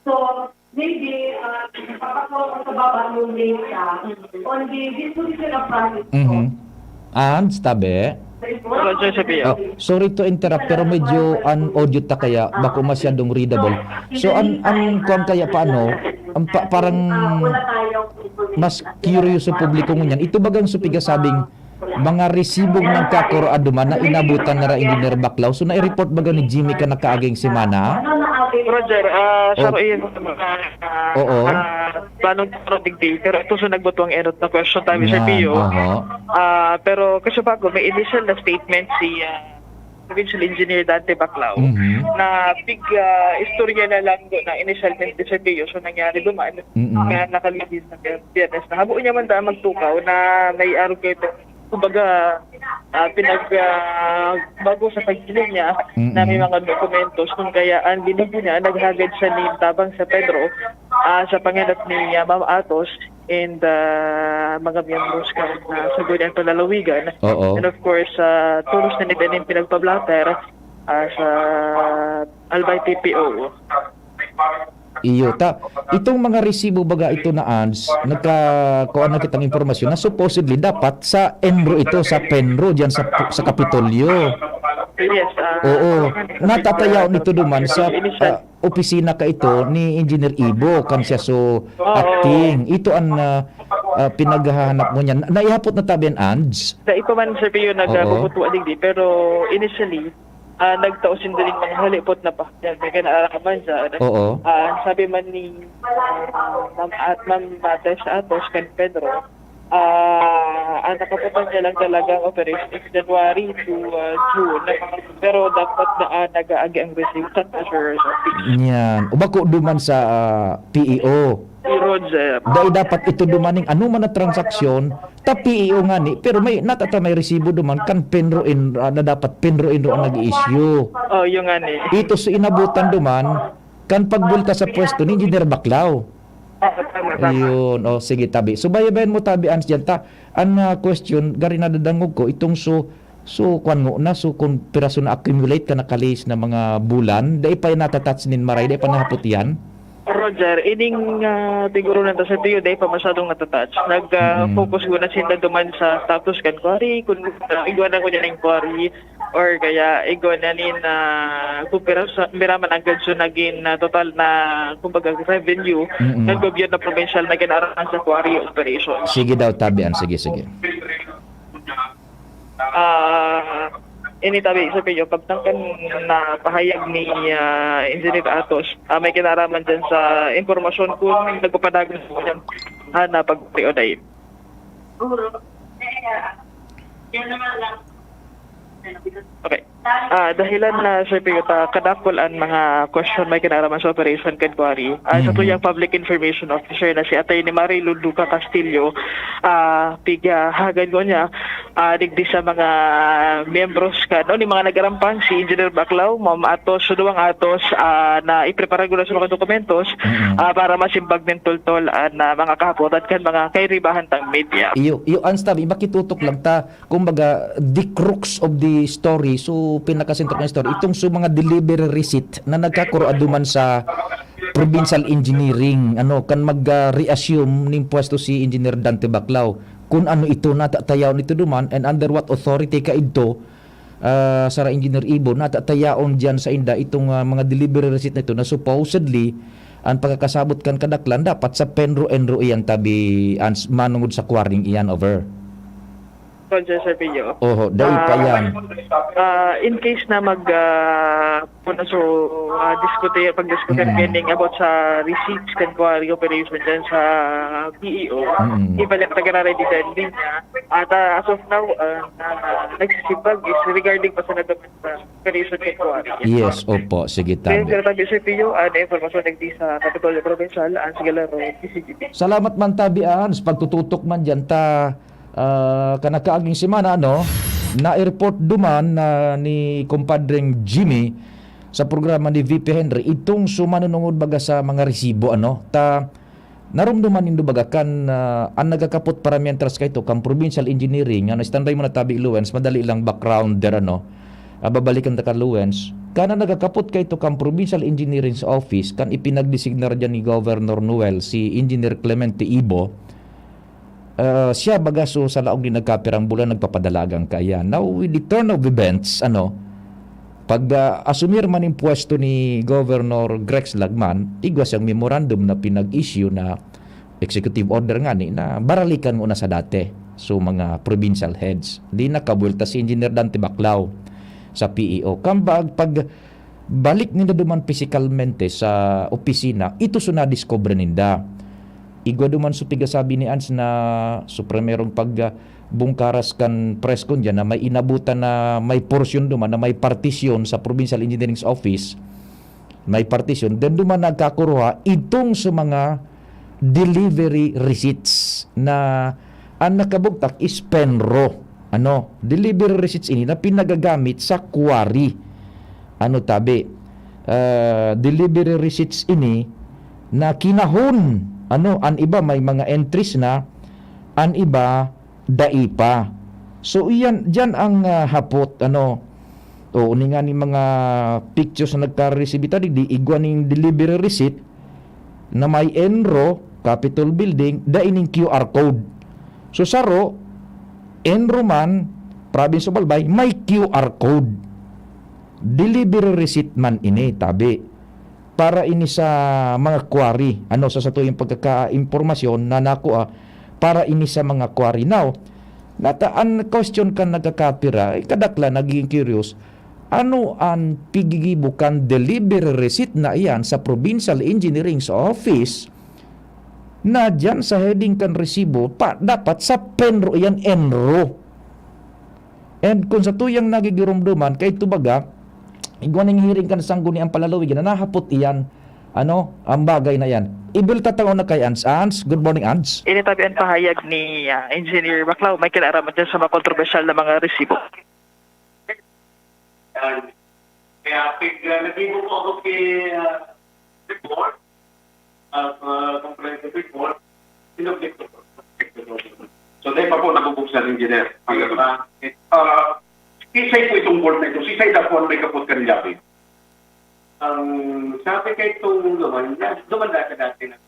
Speaker 4: So, maybe, papasok sa baba yung data on the disposition of practice.
Speaker 2: And, tabi. Sorry to interrupt pero medyo audio ta kaya bako masyadong readable. So kuan kaya paano parang mas curious sa publiko ngunyan. Ito bagang supiga sabing mga resibong ng kakoro aduman na inabutan na ra Engineer Baclaw. So na-report baga ni Jimmy ka nakaaging semana?
Speaker 23: Roger, sa iyan
Speaker 2: Oo.
Speaker 23: planong digdi, pero ito sa nagbutuang erot na question tayo Sir Pio. Pero kasi bago, may initial na statement si Provincial Engineer Dante Baclaw na big istorya na lang na initial ni Sir Pio. So nangyari duman, kaya nakalibis na Biyernes. Nahabo niya man daan magtukaw na may argument kumbaga bago sa pagkiling niya na may mga dokumentos kung kaya ang binigyan niya naghagad siya ni tabang sa Pedro sa panganap ni Ma'am Atos and mga miyembros ka sa Gudyan Palalawigan. And of course, tulos na nito yung pinagpablatter sa Albay TPO.
Speaker 2: Iyo ta itong mga resibo baga ito na ads nagkakuha na kitang impormasyon na supposedly dapat sa Enro ito sa Penro diyan sa Kapitolyo.
Speaker 23: Yes.
Speaker 2: Oo. Natatayaw nito duman sa opisina ka ito ni Engineer Ibo kan siya so acting. Ito ang pinaghahanap mo niyan. Naihapot na tabi ang ads.
Speaker 23: Sa ito man Sir Pio nagpuputuwa digdi pero initially nagtausin din mga halipot na pa. Yan, may kanaaraman siya. Sabi man ni Ma'am Tess Atos kan Pedro, ang nakaputan niya lang talagang operation is January to June. Pero dapat na nag-aagi ang receipt sa Treasurer's Office.
Speaker 2: Yan. Ubako duman sa PEO.
Speaker 23: Roger.
Speaker 2: Dahil dapat ito dumaning ano man na transaksyon, tapi iyo nga ni, pero may natata may resibo duman kan penroin na dapat penroin ro ang nag-issue.
Speaker 23: Oh, yung nga ni.
Speaker 2: Ito sa inabutan duman kan pagbulta sa pwesto ni Engineer Baclao. Ayun, sige tabi. So bayabayan mo tabi ans diyan ta. Ang question gari na dadangog ko itong so kwan ngo na so kung piraso na accumulate ka nakalis na mga bulan, dai pa natatats nin maray, dai pa nahapot yan.
Speaker 23: Roger, ining siguro na sa tiyo dahil pa masyadong natatouch. Nag-focus ko na sila duman sa status kan quarry, kung igwanan ko niya ng quarry, or kaya igwanan ni na kupira sa miraman ang gadso naging total na kumbaga revenue ng gobyerno provincial na ginarahan sa quarry operation.
Speaker 2: Sige daw tabian, sige.
Speaker 23: Ini tabi sa kayo pagtangkan na pahayag ni Engineer Atos, may kinaraman dyan sa impormasyon kung nagpapadagan sa kanyang na pag-prioday. Okay. Dahilan na sa piyota kadakol ang mga question may kinaraman sa operation kan quarry. Sa tuyang public information officer na si Atay ni Mari Luduca Castillo, hagan ko niya digdi sa mga membros ka ni mga nagarampan si Engineer Baclao, Ma'am Atos, Suduang Atos na iprepara ko na sa mga dokumentos para masimbag ng tultol na mga kahapotan kan mga kairibahan tang media.
Speaker 2: Iyo anstab makitutok lang ta kumbaga the crux of the story. So pinakasentro ng story itong so mga delivery receipt na nagkakuraduman sa provincial engineering kan mag-reassume ning pwesto si Engineer Dante Baclao kung ano ito natatayaw nito duman and under what authority ka ito Sara Engineer Ibo natatayaon diyan sa inda itong mga delivery receipt nito na supposedly ang pagkakasabot kan kadaklan dapat sa penro-enro iyan tabi manungod sa quarrying iyan over.
Speaker 23: Sir Pio.
Speaker 2: Dahil pa yan.
Speaker 23: In case na pag-diskutin pending about sa receipts kan quarry operation dyan sa PEO, ibalik taga-ready din niya. At as of now, nagsisipag is regarding pa sa nagaman sa operation kan quarry.
Speaker 2: Yes, opo. Sige, tabi.
Speaker 23: Sir Sir Pio, na informasyon nagdi sa Capitol Provincial, ang sigalaro, PCGP.
Speaker 2: Salamat man tabian sa pagtututok man dyan ta kanakaaging semana na-report duman ni kumpadreng Jimmy sa programa ni VP Henry itong sumanunungod baga sa mga resibo ta narumduman nindo baga kan ang nagakapot paramientras kay to kan provincial engineering standby mo na tabi Luwens madali lang background der babalikan ta kan Luwens kana nagakapot kay to kan provincial engineering office kan ipinagdesignar dyan ni Governor Noel si Engineer Clemente Ibo. Siya bagaso sa laog ni nagkapirang bulan nagpapadalagang kaya. Now with the turn of events, pag asumir man yung pwesto ni Governor Grex Lagman, igwas yung memorandum na pinag-issue na executive order nga ni na baralikan muna sa dati. So mga provincial heads. Di nakabulta si Engineer Dante Baclao sa PEO. Kambag pag balik nila duman physicalmente sa opisina, ito so na-discover ninda. Igwa duman supiga sabi ni Ans na supremerong pagbungkaras kan press kon dyan na may inabutan na may portion duman na may partition sa Provincial Engineering Office. May partition. Then duman nagkakuruha itong sa mga delivery receipts na ang nakabugtak is penro. Delivery receipts ini na pinagagamit sa quarry. Delivery receipts ini na kinahon an iba may mga entries na an iba daipa. So iyan diyan ang hapot uni nga ni mga pictures na nagka-receive tadi di igwa ning delivery receipt na may Enro Capitol Building da ining QR code. So saro Enro man province of Albay may QR code. Delivery receipt man ini tabi para ini sa mga quarry sa satuyang pagkaka-impormasyon na nakuha para ini sa mga quarry. Now nataan question kan nagkakapira kadakla naging curious ang pigigibukan delivery receipt na iyan sa Provincial Engineering Office na dyan sa heading kan resibo dapat sa penro iyan enro. And kung sa tuyang nagigirumduman kay tubaga igwan ng hiring kan sangguni ang palalawig na nahapot iyan ang bagay na yan Ibil tatawon na kay Ans. Ans, good morning, Ans.
Speaker 23: Initabi ang pahayag ni Engineer Baclao, may kinaraman dyan sa mga kontrobersyal na mga resibo.
Speaker 1: Kaya nag-ibo po ako kay report, comprehensive report, sinubject ko. So, dahil pa po nabubuksan ng engineer. Isay po itong board na ito. Isay na po ang may kapot kanilabi. Ang sabi kay itong duman dati na.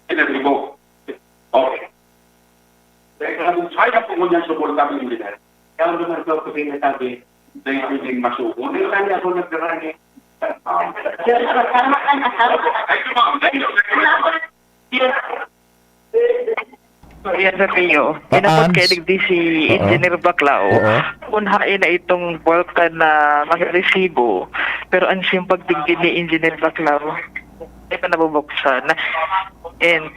Speaker 1: Nag-ibo. Okay. Dahil kung saya po mo niyan suporta ng engineer, kaya ang duman ko kasi nasabi, dahil hindi masuko. Nilani ako nagdarani.
Speaker 23: So, yan sa Pio. Pinapot kay digdi si Engineer Baclao. Unhain na itong volcan na mag-resibo. Pero ang siyang pagdigdi ni Engineer Baclao ay pa nabubuksan. And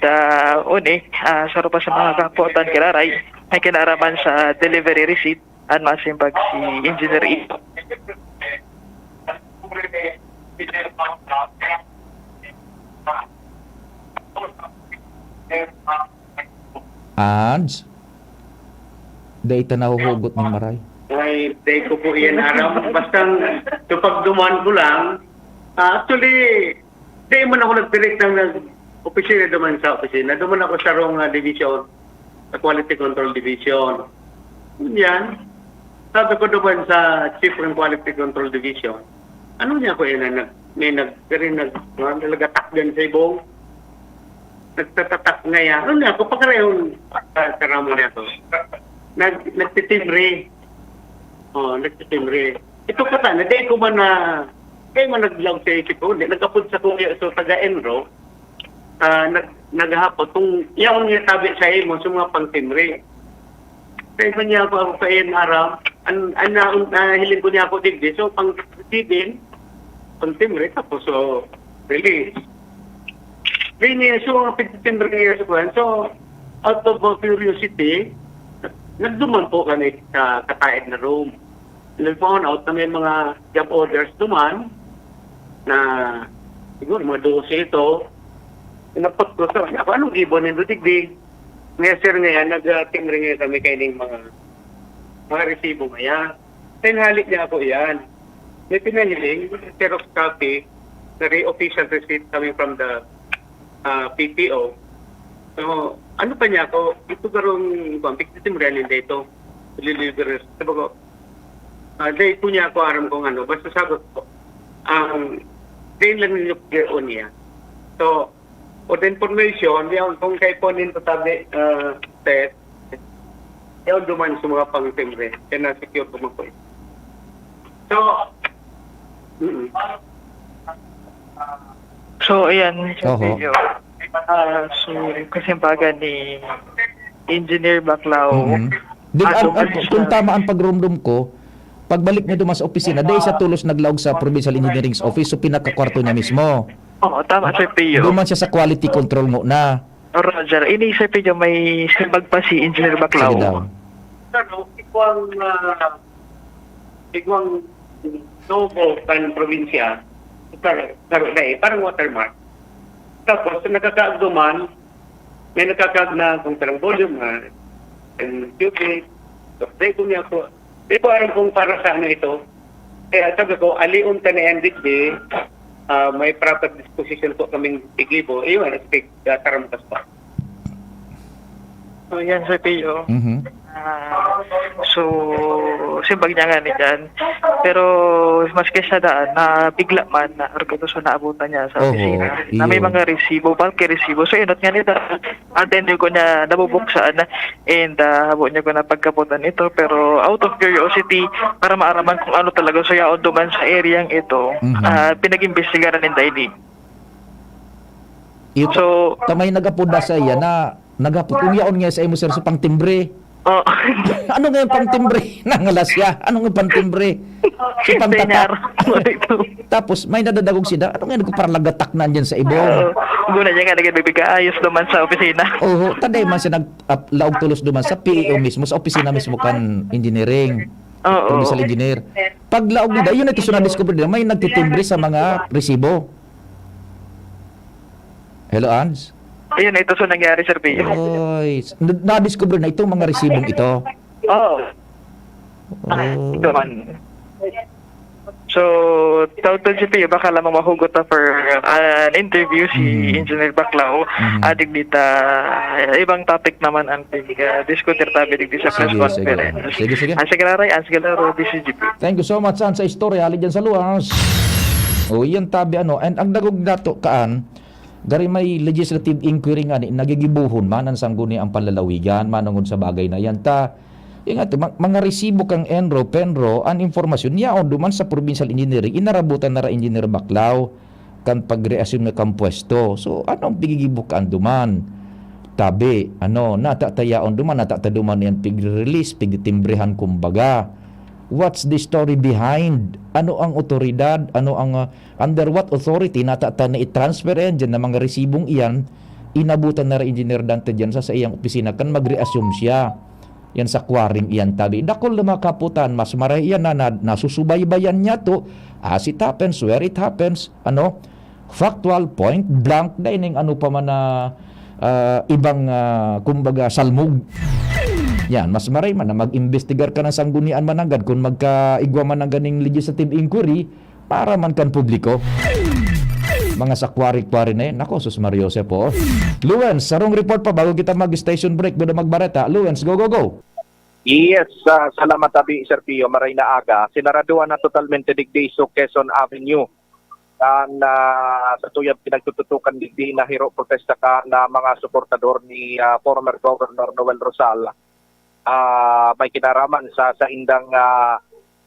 Speaker 23: saro pa sa mga kapotan kiraray, may kinaraman sa delivery receipt at masimpag si Engineer Ito.
Speaker 2: Ans, data na huhugot ng maray.
Speaker 1: Ay, day ko po iyan araw. Basta kapag dumaan ko lang, actually, day man ako nag-direct ng opisina duman sa opisina. Duman ako sa wrong division, sa quality control division. Yan. Sabi ko duman sa chief ng quality control division. Ano niya ko yan? Nalagatak din sa ibong. Nagtatatak ngayon. Ano niya? Kung pagkarayong karamo niya to. Nagtitimbre. Nagtitimbre. Ito pa ta, hindi ko man kayo man nag-vlog sa isip ko, nagkapod sa kuya, so taga-enro, naghahapon, kung yaon niya tabi sa imo, sa mga pang-timbre. Kaya niya ako sa iyan araw, hiling ko niya ako digdi, so pang-sidin, pang-timbre, tapos so, release. Ganyan, so mga pagtitimbre niya sa kuhan, so, out of curiosity, nagduman po kami sa kataid na room. Nag-found out na may mga job orders duman na siguro mga 12 ito. Inapot ko sa kanya, anong ibon nito digdig? Ngayon sir ngayon, nag-timbre ngayon kami kaining mga resibo ngayon. Tinhalik niya ako yan. May pinahiling, xerox copy, na official receipt coming from the PPO. So, ano pa niya ako, ito karong pagtitimbre rin dito. Delivery. Sabi ko, dahil po niya ako aram kung ano, basta sagot ko, dahil lang nilupir o niya. So, for the information, yung kung kayo po nito tabi test, yung duman sa mga pang-timbre, kaya na-secure ko po. So,
Speaker 23: So, ayan, so, kasimbagan ni Engineer Baclao.
Speaker 2: Kung tama ang pag-rumdum ko, pagbalik niya duman sa opisina, dahil sa tulos naglaog sa Provincial Engineering Office, so pinakakwarto niya mismo.
Speaker 23: Oo, tama sa Pio.
Speaker 2: Duman siya sa quality control mo na.
Speaker 23: Roger, ini sa Pio may simbag pa si Engineer Baclao.
Speaker 2: Sige daw.
Speaker 1: Iguang Novo kan probinsya, parang watermark. Tapos, nakakaagduman, may nakakaag na kung tarang volume and cubic. So, dahil ko niya po, di ko alam kung para sa ano ito. Kaya sabi ko, aliun ta na NDD, may proper disposition po kaming igibo. Iwan, expect taramkas pa.
Speaker 23: So, yan sa Pio. So, simbag niya nga ni dyan. Pero, mas kesa daan, na bigla man, na organisasyon na abutan niya sa opisina. Na may mga resibo, bulky resibo. So, inot nga nito, attending ko niya nabubuksan, and habo niya ko na pagkaputan ito. Pero, out of curiosity, para maaraman kung ano talaga so yaon duman sa areang ito, pinag-imbestigaran ng dining.
Speaker 2: So, kamay nagapunda sa iya na nagapod kung yaon nga sa imo sir sa pang-timbre. Ano nga yung pang-timbre? Nangalas siya. Ano nga yung pang-timbre? Si pang-tatak. Tapos may nadadagog sila. Ano nga yung parang lagatak na dyan sa ibong?
Speaker 23: Guna niya nga nagibibigay ayos duman sa opisina.
Speaker 2: Oo. Taday man siya naglaog tulos duman sa PEO mismo, sa opisina mismo kan engineering. Provincial engineer. Pag laog nila, yun ito na discover nila, may nagtitimbre sa mga resibo. Hello, Ans?
Speaker 23: Ayun, ito sa nangyari, Sir Pio.
Speaker 2: Oy, na-discover na itong mga resibong ito.
Speaker 23: Oo. Ito man. So, tawag si Pio, baka lamang mahugot na for an interview si Engineer Baclao. Adig dita, ibang topic naman ang diskutir tabi digdi sa press conference.
Speaker 2: Sige.
Speaker 23: Sige laray, sige laro, DCGP.
Speaker 2: Thank you so much, Ans, sa istorya. Hali dyan sa luwas. O, yan tabi, ano. And ang dagog dato kaan, gari may legislative inquiry nga ni nagigibuhon man ang sangguni ang palalawigan manungod sa bagay na yan ta. Yung mga resibo kang Enro, Penro, ang informasyon niya on duman sa provincial engineering, inarabutan na ra Engineer Baclao kan pagreasyon na kang pwesto. So, anong pigigibukan duman? Tabi, natataya on duman, natataduman yan pig-release, pig-timbrehan kumbaga. What's the story behind? Ano ang otoridad? Ano ang, under what authority natata na i-transfer yan dyan na mga resibong iyan, inabutan na ra Engineer Dante dyan sa iyang opisina kan mag-reassume siya. Yan sa quarrying iyan tabi. Dakol na makaputan, mas maray yan na nasusubaybayan niya to as it happens, where it happens, factual, point blank, dining pa man na ibang, kumbaga, salmog. Yan, mas maray man na mag-investigar ka ng sanggunian managad kung magkaigwa man ng ganing legislative inquiry para man kan publiko. Mga sa quarry na yun. Nako, sus Mariose po. Luwens, sarong report pa bago kita mag-station break doon magbareta. Luwens, go.
Speaker 5: Yes, salamat tabi Sir Pio, maray na aga. Sinaraduan na totalmente digdi sa Quezon Avenue. Sa tuyab pinagtututukan digdi na hero protesta ka na mga suportador ni former Governor Noel Rosal. May kinaraman sa indang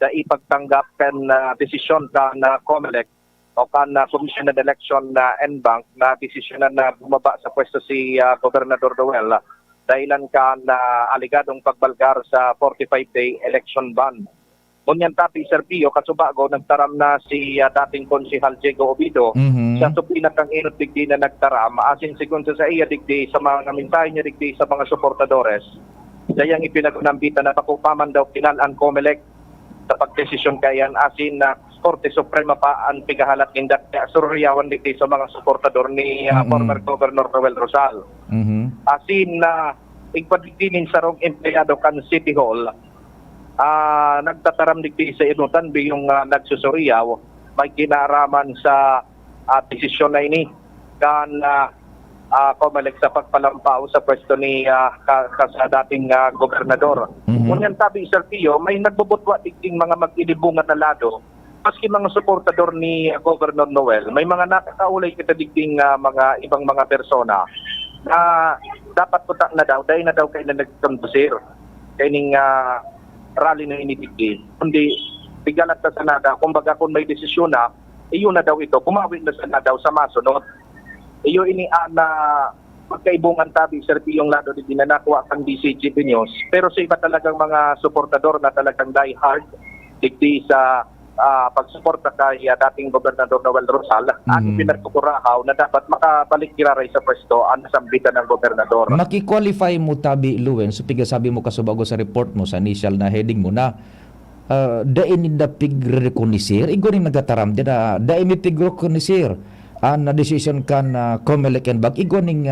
Speaker 5: sa ipagtanggap kan desisyon ka na COMELEC o kan Commission on Election na NBank na desisyonan na bumaba sa pwesto si Gobernador Noel dahilan kan aligadong pagbalgar sa 45-day election ban. Ngunyan tapi Sir Pio, kasubago nagtaram na si dating konsehal Diego Obido sa supina kang inot digdi na nagtaram asin sigon sa iya digdi sa mga mensahe niya digdi sa mga suportadores. Dayang ipinagunambita na pakupaman daw pinalan COMELEC sa pagdesisyon kayan asin na Korte Suprema pa ang pigahalat ng suryawan digdi sa mga suportador ni former Governor Noel Rosal. Asin na igpadigdinin sa rong empleyado kan City Hall, nagtataram digdi sa inutan biyong nagsusuryaw, may kinaraman sa desisyon na ini kan COMELEC sa pagpalampaw sa pwesto ni sa dating gobernador. Ngunyan tabi Sir Pio, may nagbubutwa digding mga mag-ilibungan na lado maski mga suportador ni Governor Noel, may mga nakakaulay kita digding mga ibang mga persona na dapat putak na daw, dahil na daw kayo na nagkondusir kayong rally na inidigdi. Kundi, bigalat na sana daw, kumbaga kung may desisyon na, iyon na daw ito, kumawin na sana daw sa masunod. Iyo ini na magkaibungan tabi, Sir P, yung lado din na nakuha kang DCGP News. Pero sa iba talagang mga suportador na talagang die hard, digdi sa pagsuporta kay dating Gobernador Noel Rosal, ang pinagkukurahaw na dapat makabalik kiraray sa pwesto ang sambitan ng Gobernador.
Speaker 2: Maki-qualify mo tabi, Luwen, so pigasabi mo kasubago sa report mo, sa initial na heading mo na dain da pig-reconisir, igoning nagataram din na dain mi pig-reconisir ang decision kan COMELEC and BAG, igoning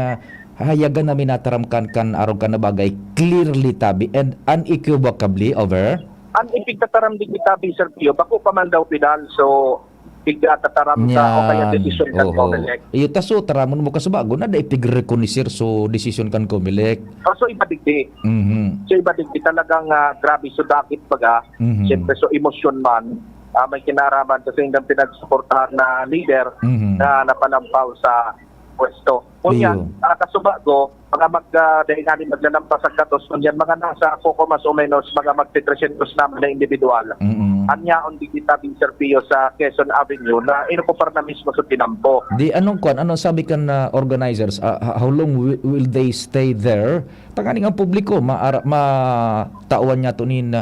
Speaker 2: hayagan na minataram kan arog ka na bagay clearly tabi and unequivocably over
Speaker 5: ang ipigtataram din kita, Sir Pio, bako pa man daw pinal, so pigtataram ka o kaya decision kan COMELEC.
Speaker 2: Iyo taso, taramon mo kasubago na da ipig-reconisir so decision kan COMELEC.
Speaker 5: So iba digdi. So iba digdi talagang grabe so dakit baga. Siyempre so emosyon man, may kinaraman kasi yung pinagsuportahan na leader na napalampaw sa pwesto. Kunyan, kasubago, mga magdahinganin maglalampas ang katos, kunyan, mga nasa ako mas o menos, mga magti-300 naman na individual. Anyaon di kita Sir Pio sa Quezon Avenue na inukupar na mismo sa tinampo.
Speaker 2: Di anong sabi kan organizers, how long will they stay there? Tanganing ang publiko, matawan niya tunin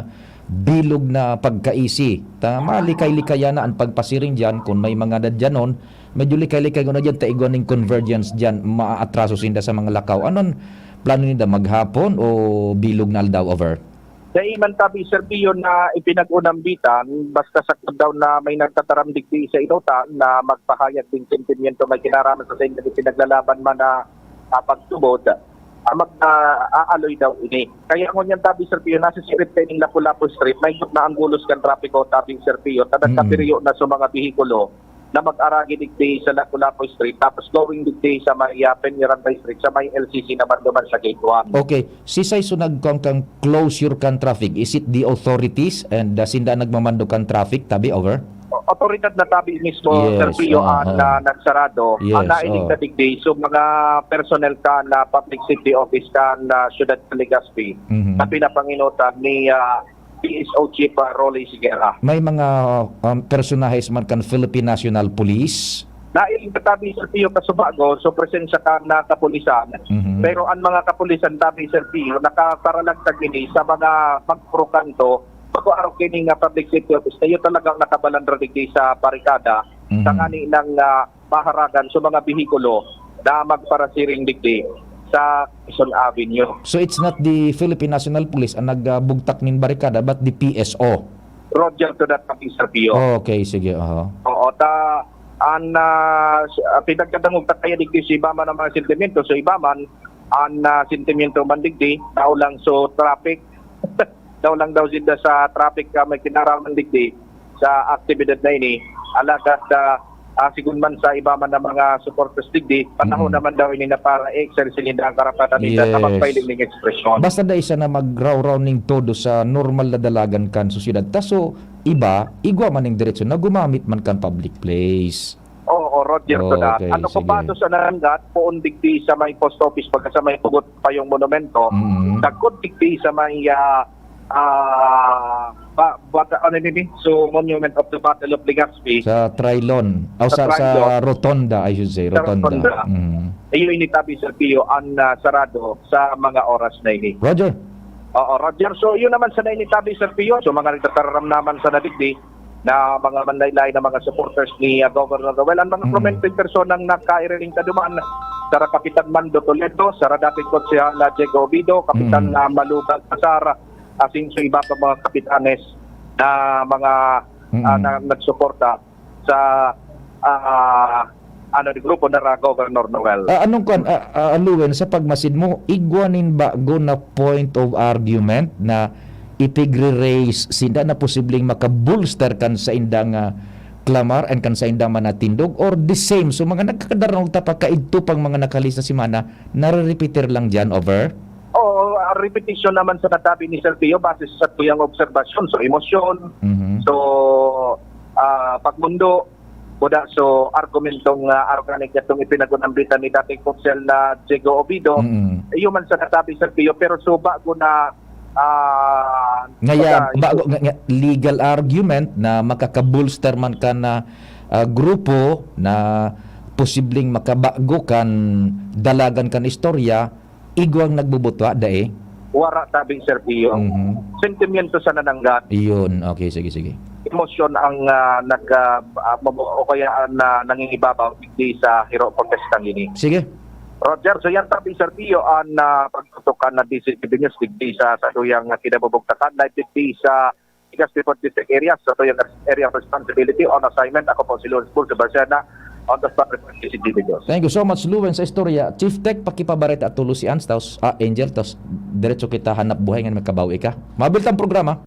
Speaker 2: bilog na pagkaisi. Malikay-likaya na ang pagpasiring dyan kung may mga dadyanon, medyo likay-likay ko na dyan, taigon ng convergence dyan, maatraso sinda sa mga lakaw. Anong plano nila, maghapon o bilog na daw over?
Speaker 5: Daiman tabi Serpio na ipinag-unambitan basta sakto daw na may nagtataramdik di sa inota na magpahayag din sentimiento may kinaraman sa inyo pinaglalaban man na pagtubod mag-aaloy daw ini. Kaya kung yan tabi Serpio nasa sirit kayo ng Lapu-Lapu Street may na anggulos kan trapiko tabi Serpio tadag kapiryo na sa mga bihikulo na mag-aragi digdi sa Lapu-Lapu Street tapos going digdi sa may Peñaranda Street sa may LCC naman duman sa Gate 1.
Speaker 2: Okay, sisay sunag kang closure kan traffic. Is it the authorities and sinda nagmamando kan traffic tabi over?
Speaker 5: Otoridad na tabi mismo Serpio na nagsarado ang nainig na digdi so mga personnel ka na public safety office ka na Ciudad Legazpi na pinapanginutan ni PSO Chief Rolly Siguera.
Speaker 2: May mga personahes man kan Philippine National Police.
Speaker 5: Nailing tabi Serpio kasubago so presensya ka na kapulisan. Pero ang mga kapulisan tabi Serpio nakakaralagtag ini sa mga magprokanto pag-araw kini nga public safety office tayo talagang nakabalandra digdi sa barikada sa ngani ng maharagan sa mga bihikulo na magparasiring digdi sa Quezon Avenue.
Speaker 2: So it's not the Philippine National Police ang nagbugtak nin barikada but the PSO.
Speaker 5: Roger to that tabi Serpio.
Speaker 2: Okay, sige.
Speaker 5: Oo, pinagkadangog kaya digdi si Ibaman ng mga sentimento. So Ibaman, ang sentimento man digdi, daw lang so traffic, daw lang daw sila sa traffic may kinaraman digdi sa aktibidad na ini. Alagat sigun man sa Ibaman ng mga supporters digdi, panahon naman daw ini na para exercise nila ang karapatan nila na magpailing ng ekspresyon.
Speaker 2: Basta da isa na mag-raw-raw ning todo sa normal na dalagan kan susyedad. Taso iba, igwa man ning diretso na gumamit man kan public place.
Speaker 5: Oo, Roger to that.
Speaker 2: Okay,
Speaker 5: ano ko pa to sa nangat, poon digdi sa may post office pagka sa may pugot pa yung monumento, tagkod digdi sa may so Monument of the Battle of Legazpi.
Speaker 2: Sa Trilon. Sa Rotonda, I should say. Rotonda.
Speaker 5: Ayun initabi Serpio ang sarado sa mga oras na ini.
Speaker 2: Roger.
Speaker 5: Oo, Roger. So yun naman sa nainitabi Serpio. So mga nagtataram naman sa nadigdi na mga manlaylay na mga supporters ni Governor Roel. Ang mga prominent personang nakairiling kaduman Sara Kapitan Mando Toledo, Sara dating Konsehal Diego Obido, Kapitan Malubag Pasara, asing sa iba pa mga kapitanes na mga na nagsuporta sa di grupo na Governor Noel.
Speaker 2: Anong Luwen, sa pagmasid mo, igwanin ba go na point of argument na ipigre-raise sinda na posibleng makabulster kan sa indang klamar and kan sa indang manatindog or the same? So mga nagkakadarang tapak kaidto pang mga nakalista si Mana, nare-repeater lang dyan over?
Speaker 5: Repetition naman sa natabi ni Serpio base sa tuyang obserbasyon, so emosyon, so pagmundo, kuda so argumentong organic itong ipinagunambitan ni dating Konsehal na Diego Obido, iyo man sa natabi Serpio, pero so bago na
Speaker 2: legal argument na makakabulster man ka na grupo na posibleng makabago kan dalagan kan istorya, igwang nagbubutwa dae?
Speaker 5: Wara tabing Serpio. Sentimiento sa nananggat.
Speaker 2: Iyon. Okay, sige.
Speaker 5: Emosyon ang o kaya nangingibabaw digdi sa hero protestang ini.
Speaker 2: Sige.
Speaker 5: Roger, so yan tabing Serpio ang pagtutukan na DCTV News digdi sa tuyang kinabubugtakan na digdi sa Legazpi District area sa tuyang area of responsibility on assignment. Ako po si Lawrence Bull sa Barcena on the spot report DCTV News.
Speaker 2: Thank you so much, Luwen, sa istorya. Chief Tech, pakipabaret at tulo si Ans, Angel, diretso kita hanap buhay nga magkabawi ka. Mabiltang programa.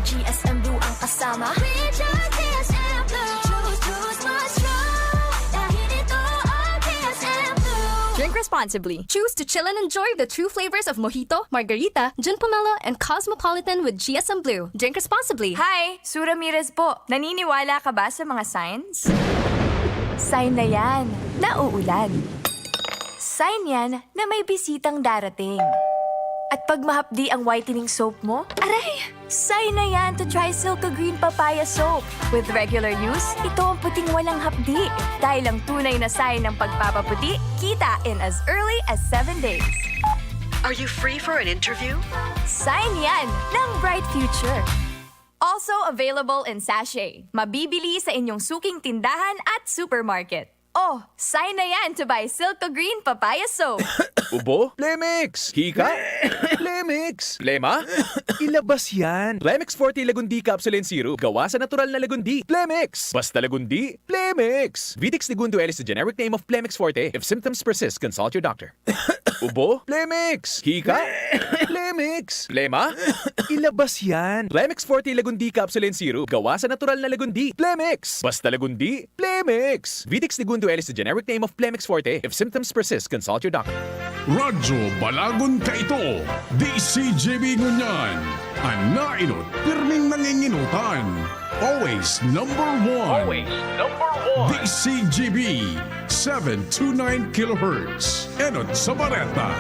Speaker 13: GSM Blue ang kasama.
Speaker 3: Drink responsibly. Choose to chill and enjoy the true flavors of Mojito, Margarita, Gin Pomelo, and Cosmopolitan with GSM Blue. Drink responsibly.
Speaker 6: Hi! Sue Ramirez po. Naniniwala ka ba sa mga signs? Sign na yan, na uulan. Sign yan na may bisitang darating. At pag mahapdi ang whitening soap mo, aray! Sign na yan to try Silka Green Papaya Soap. With regular use, ito ang puting walang hapdi. Dahil ang tunay na sign ng pagpapaputi, kita in as early as 7 days.
Speaker 7: Are you free for an interview?
Speaker 6: Sign yan ng bright future. Also available in sachet. Mabibili sa inyong suking tindahan at supermarket. Oh, sign na yan to buy Silco Green Papaya Soap.
Speaker 9: Ubo? Plemix! Hika? Plemix! Plema? Ilabas yan! Plemix Forte Lagundi Capsule and Syrup. Gawa sa natural na lagundi. Plemix! Basta lagundi, Plemix! Vitix Segundo L is the generic name of Plemix Forte. If symptoms persist, consult your doctor. Ubo? Plemix! Hika? Plemix! Plema? Ilabas yan! Plemix Forte Lagundi Capsule and Syrup. Gawa sa natural na lagundi. Plemix! Basta lagundi, Plemix! Vitix Segundo L is the generic name of Plemix Forte. If symptoms persist, consult your doctor.
Speaker 11: Radyo Balagon ka ito, DCGB ngunyan. Anainot, pirming nanginginutan. Always number one.
Speaker 9: Always number one.
Speaker 11: DCGB, 729 kHz. Enot sa Bareta,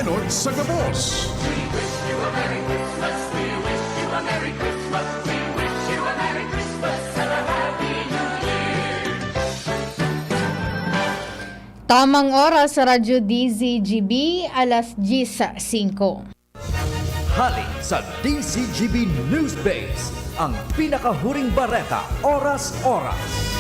Speaker 11: enot sa Gabos.
Speaker 10: We wish you a Merry Christmas. We wish you a Merry Christmas. We wish you a Merry Christmas and a Happy New Year.
Speaker 14: Tamang oras sa Radyo DZGB, alas 10:05.
Speaker 24: Hali sa DCGB News Base, ang pinakahuring bareta, oras-oras.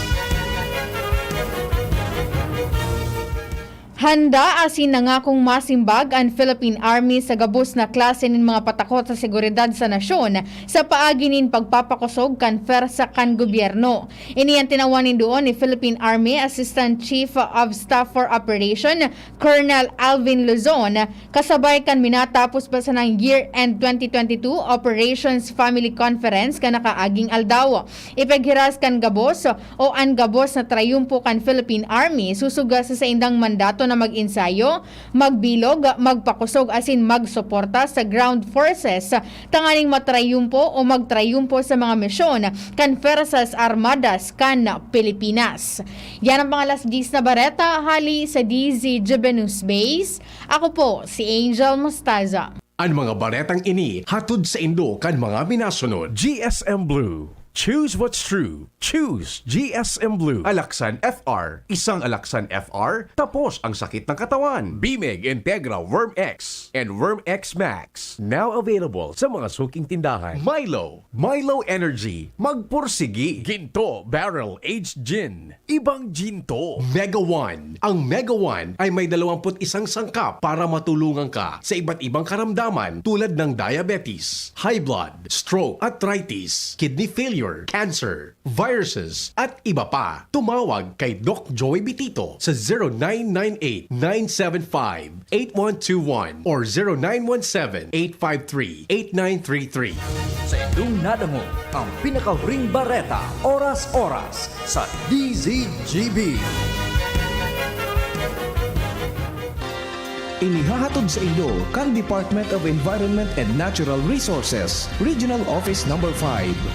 Speaker 14: Handa asin nangakong masimbag ang Philippine Army sa gabos na klase ng mga patakot sa seguridad sa nasyon sa paagi nin pagpapakusog kan fersa kan gobyerno. Iniyan tinawanin doon ni Philippine Army Assistant Chief of Staff for Operation Colonel Alvin Luzon kasabay kan minatapos pa sa ng year-end 2022 Operations Family Conference kan nakaaging aldaw. Ipaghiras kan gabos o ang gabos na trayumpo kan Philippine Army susuga sa indang mandato na mag-insayo, magbilog, magpakusog asin magsuporta sa ground forces tanganing matrayumpo o magtrayumpo sa mga misyon kan Fuerzas Armadas kan Pilipinas. Yan ang mga last G's na bareta, hali sa DZGB News Base. Ako po si Angel Mostaza.
Speaker 11: Ang mga baretang ini hatod sa Indo kan mga minasunod.
Speaker 8: GSM Blue. Choose what's true. Choose GSM Blue. Alaksan FR. Isang Alaksan FR, tapos ang sakit ng katawan. Bimig Integra Worm X and Worm X Max. Now available sa mga suking tindahan. Milo. Milo Energy. Magpursigi. Ginto Barrel Aged Gin. Ibang ginto. Mega One. Ang Mega One ay may 21 sangkap para matulungan ka sa iba't ibang karamdaman tulad ng diabetes, high blood, stroke, arthritis, kidney failure, cancer, viruses, at iba pa. Tumawag kay Doc Joy Bitito sa 0998-975-8121 or 0917-853-8933.
Speaker 24: Sa indong nadango, ang pinakahuring bareta, oras-oras sa DZGB. Inihahatod sa inyo kan Department of Environment and Natural Resources, Regional Office No. 5,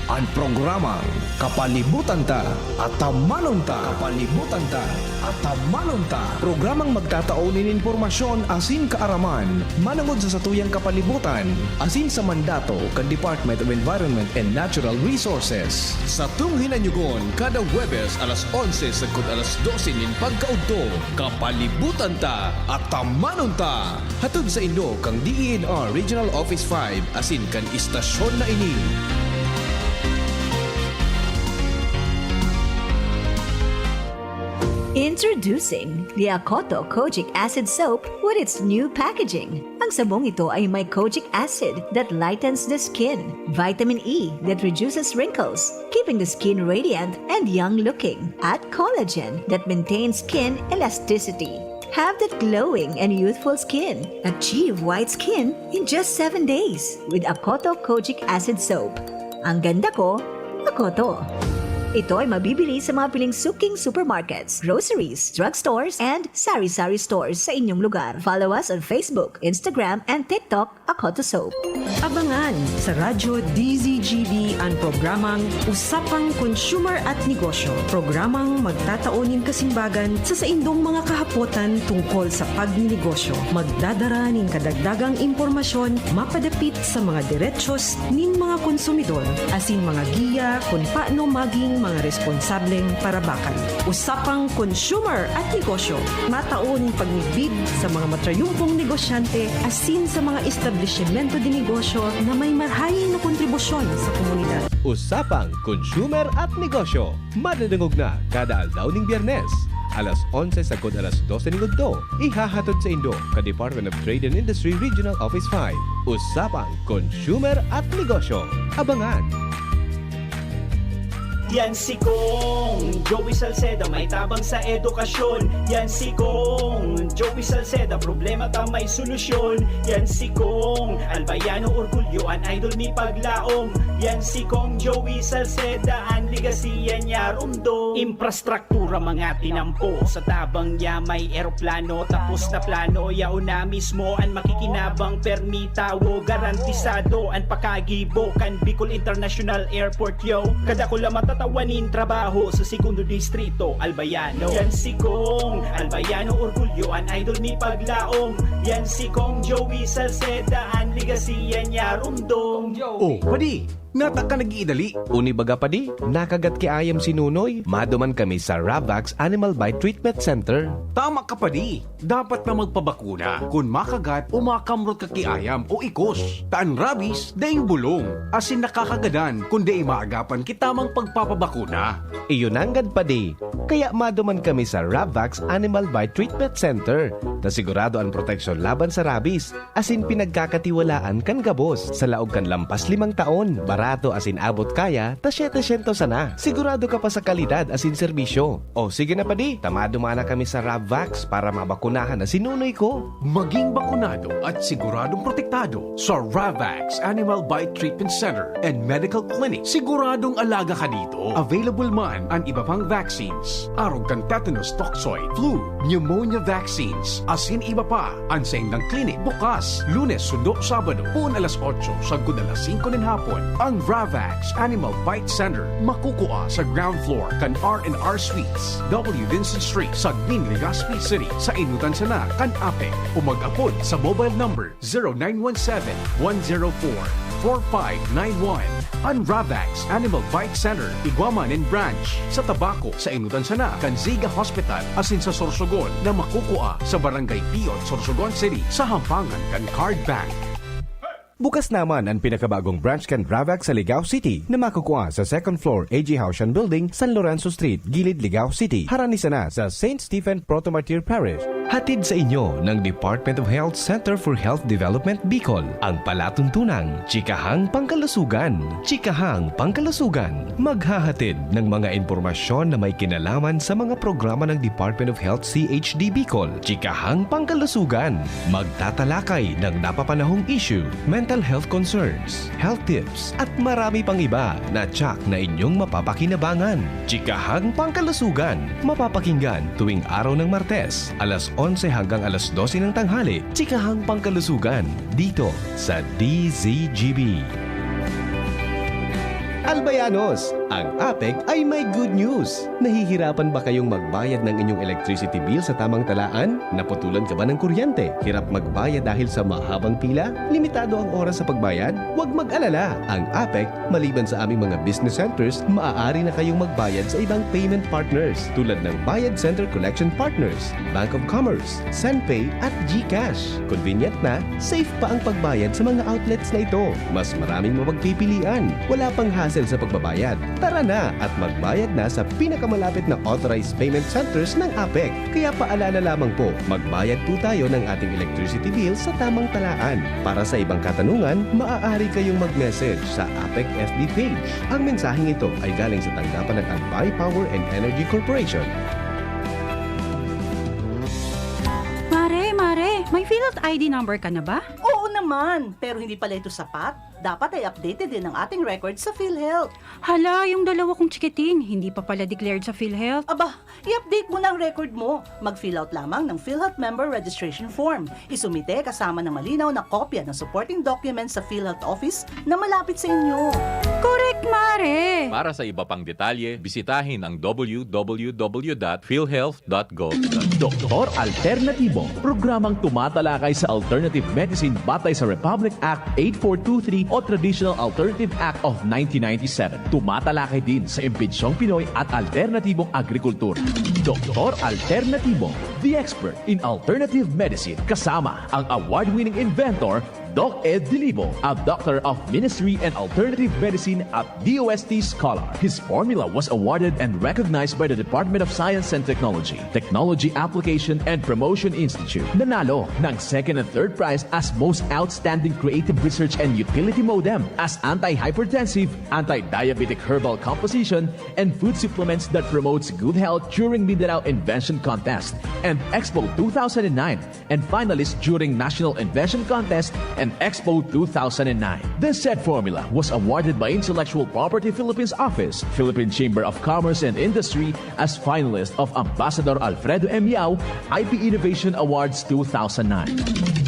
Speaker 24: ang programang Kapalibutan Ta at Tamanon Ta. Kapalibutan Ta at Tamanon Ta. Programang magtataunin informasyon asin kaaraman, manangod sa satuyang kapalibutan, asin sa mandato kan Department of Environment and Natural Resources. Sa tunghinanyugon, kada Huwebes alas 11 sagkod alas 12 nin pagkaudto, Kapalibutan Ta at Tamanon Ta. Hatod sa Indo kang DENR Regional Office 5 asin kan istasyon na ini.
Speaker 7: Introducing the Akoto Kojic Acid Soap with its new packaging. Ang sabong ito ay may kojic acid that lightens the skin, vitamin E that reduces wrinkles, keeping the skin radiant and young-looking, at collagen that maintains skin elasticity. Have that glowing and youthful skin. Achieve white skin in just 7 days with Akoto Kojic Acid Soap. Ang ganda ko, Akoto. Ito ay mabibili sa mga piling suking supermarkets, groceries, drugstores, and sari-sari stores sa inyong lugar. Follow us on Facebook, Instagram, and TikTok, Akoto Soap.
Speaker 25: Abangan sa Radyo DZGB ang programang Usapang Consumer at Negosyo. Programang magtataunin kasimbagan sa saindong mga kahapotan tungkol sa pagninegosyo. Magdadara nin kadagdagang impormasyon mapadapit sa mga diretsyon nin mga konsumidor, asin mga giya kung paano maging mga responsableng parabakan. Usapang Consumer at Negosyo. Mataon pagbibid sa mga matrayumpong negosyante asin sa mga establishmento de negosyo na may marhayin na kontribusyon sa komunidad.
Speaker 8: Usapang Consumer at Negosyo. Madadangog na kada aldaw ning Biyernes. Alas 11 sagod alas 12 ni Gudto. Ihahatod sa Indo ka Department of Trade and Industry Regional Office 5. Usapang Consumer at Negosyo. Abangan!
Speaker 12: Yan si Kong Joey Salceda, may tabang sa edukasyon. Yan si Kong Joey Salceda, problema ta may solusyon. Yan si Kong Albayano orgulyo, an idol ni paglaom. Yan si Kong Joey Salceda, an ligasiya niya rumdo. Infrastruktura mga tinampo, sa tabang niya may eroplano. Tapos na plano, yao na mismo an makikinabang permitawo. Garantisado an pakagibo kan Bicol International Airport yo. Kada ko lang matatawanin trabaho sa segundo distrito Albayano. Yan si Kong Albayano orgulyo, an idol ni paglaom. Yan si Kong Joey Salceda, an ligasiya niya rumdo.
Speaker 11: Oh, padi, nata ka nag-iidali.
Speaker 8: Uni baga pa di, nakagat ki ayam si Nunoy. Maduman kami sa Ravax Animal Bite Treatment Center.
Speaker 11: Tama ka padi, dapat na magpabakuna kung makagat o makamrot ka kiayam o ikos. Taan rabies, daing bulong. Asin nakakagadan kung di maagapan kitamang pagpapabakuna.
Speaker 8: Iyon anggad pa di. Kaya maduman kami sa Ravax Animal Bite Treatment Center. Na sigurado ang proteksyon laban sa rabies. Asin pinagkakatiwalaan kan gabos. Sa laog kan lampas 5 taon. Barato asin abot kaya, ta 700 sana. Sigurado ka pa sa kalidad asin serbisyo. O sige na pa di, tamado mana kami sa Ravax para mabakunahan na sinunoy ko.
Speaker 11: Maging bakunado at siguradong protektado sa Ravax Animal Bite Treatment Center and Medical Clinic. Siguradong alaga ka dito. Available man ang iba pang vaccines. Arog kang tetanus, toxoid, flu, pneumonia vaccines. Asin iba pa, ang saindang clinic bukas. Lunes, Sundo, Sabado, puun alas 8, sagod alas 5 ng hapon. Ang Ravax Animal Bite Center makukuha sa ground floor kan R&R Suites, W. Vincent Street, Sagbin, Legazpi City, sa Inutan Sana, kan Apek. O mag-apod sa mobile number 0917-104-4591. Ang Ravax Animal Bite Center, Iguaman and Branch, sa Tabaco, sa Inutan Sana, kan Ziga Hospital, asin sa Sorsogon, na makukuha sa Barangay Piot, Sorsogon City, sa Hampangan, kan Card Bank.
Speaker 8: Bukas naman ang pinakabagong branch kan Ravax sa Ligao City na makukuha sa 2nd floor AG Haushan Building, San Lorenzo Street, Gilid, Ligao City. Haranisa na sa St. Stephen Protomartyr Parish. Hatid sa inyo ng Department of Health Center for Health Development Bicol ang palatuntunang Chikahang Pangkalusugan. Chikahang Pangkalusugan, maghahatid ng mga impormasyon na may kinalaman sa mga programa ng Department of Health CHD Bicol. Chikahang Pangkalusugan, magtatalakay ng napapanahong issue, mental health concerns, health tips, at marami pang iba na tsak na inyong mapapakinabangan. Chikahang Pangkalusugan, mapapakinggan tuwing araw ng Martes, alas 11 hanggang alas 12 ng tanghali. Chikahang Pangkalusugan, dito sa DZGB. Albayanos, ang APEC ay may good news. Nahihirapan ba kayong magbayad ng inyong electricity bill sa tamang talaan? Naputulan ka ba ng kuryente? Hirap magbayad dahil sa mahabang pila? Limitado ang oras sa pagbayad? Huwag mag-alala. Ang APEC, maliban sa aming mga business centers, maaari na kayong magbayad sa ibang payment partners tulad ng Bayad Center Collection Partners, Bank of Commerce, SendPay at GCash. Convenient na, safe pa ang pagbayad sa mga outlets na ito. Mas maraming mapagpipilian. Wala pang hassle sa pagbabayad. Tara na at magbayad na sa pinakamalapit na authorized payment centers ng APEC. Kaya paalala lamang po, magbayad po tayo ng ating electricity bill sa tamang talaan. Para sa ibang katanungan, maaari kayong mag-message sa APEC FB page. Ang mensaheng ito ay galing sa tanggapan ng Albay Power and Energy Corporation.
Speaker 15: Mare, may PhilHealth ID number ka na ba?
Speaker 16: Oo naman, pero hindi pala ito sapat. Dapat ay updated din ang ating record sa PhilHealth.
Speaker 15: Hala, yung dalawa kong chikiting, hindi pa pala declared sa PhilHealth.
Speaker 16: Aba, i-update mo na ang record mo. Mag-fill out lamang ng PhilHealth Member Registration Form. Isumite kasama ng malinaw na kopya ng supporting documents sa PhilHealth Office na malapit sa inyo.
Speaker 15: Correct, Mare!
Speaker 17: Para sa iba pang detalye, bisitahin ang www.philhealth.gov.ph.
Speaker 19: Doktor Alternatibo, programang tumatalakay sa alternative medicine batay sa Republic Act 8423 o Traditional Alternative Act of 1997. Tumatalakay din sa imbitsyong Pinoy at alternatibong agrikultura. Doktor Alternatibo, the expert in alternative medicine, kasama ang award-winning inventor Doc Ed Dilibo, a Doctor of Ministry and Alternative Medicine at DOST Scholar. His formula was awarded and recognized by the Department of Science and Technology, Technology Application and Promotion Institute. Nanalo ng second and third prize as Most Outstanding Creative Research and Utility Modem as Anti-Hypertensive, Anti-Diabetic Herbal Composition, and Food Supplements that promotes good health during Mindanao Invention Contest and Expo 2009, and finalist during National Invention Contest and Expo 2009. The said formula was awarded by Intellectual Property Philippines Office, Philippine Chamber of Commerce and Industry as finalist of Ambassador Alfredo M. Yao IP Innovation Awards 2009.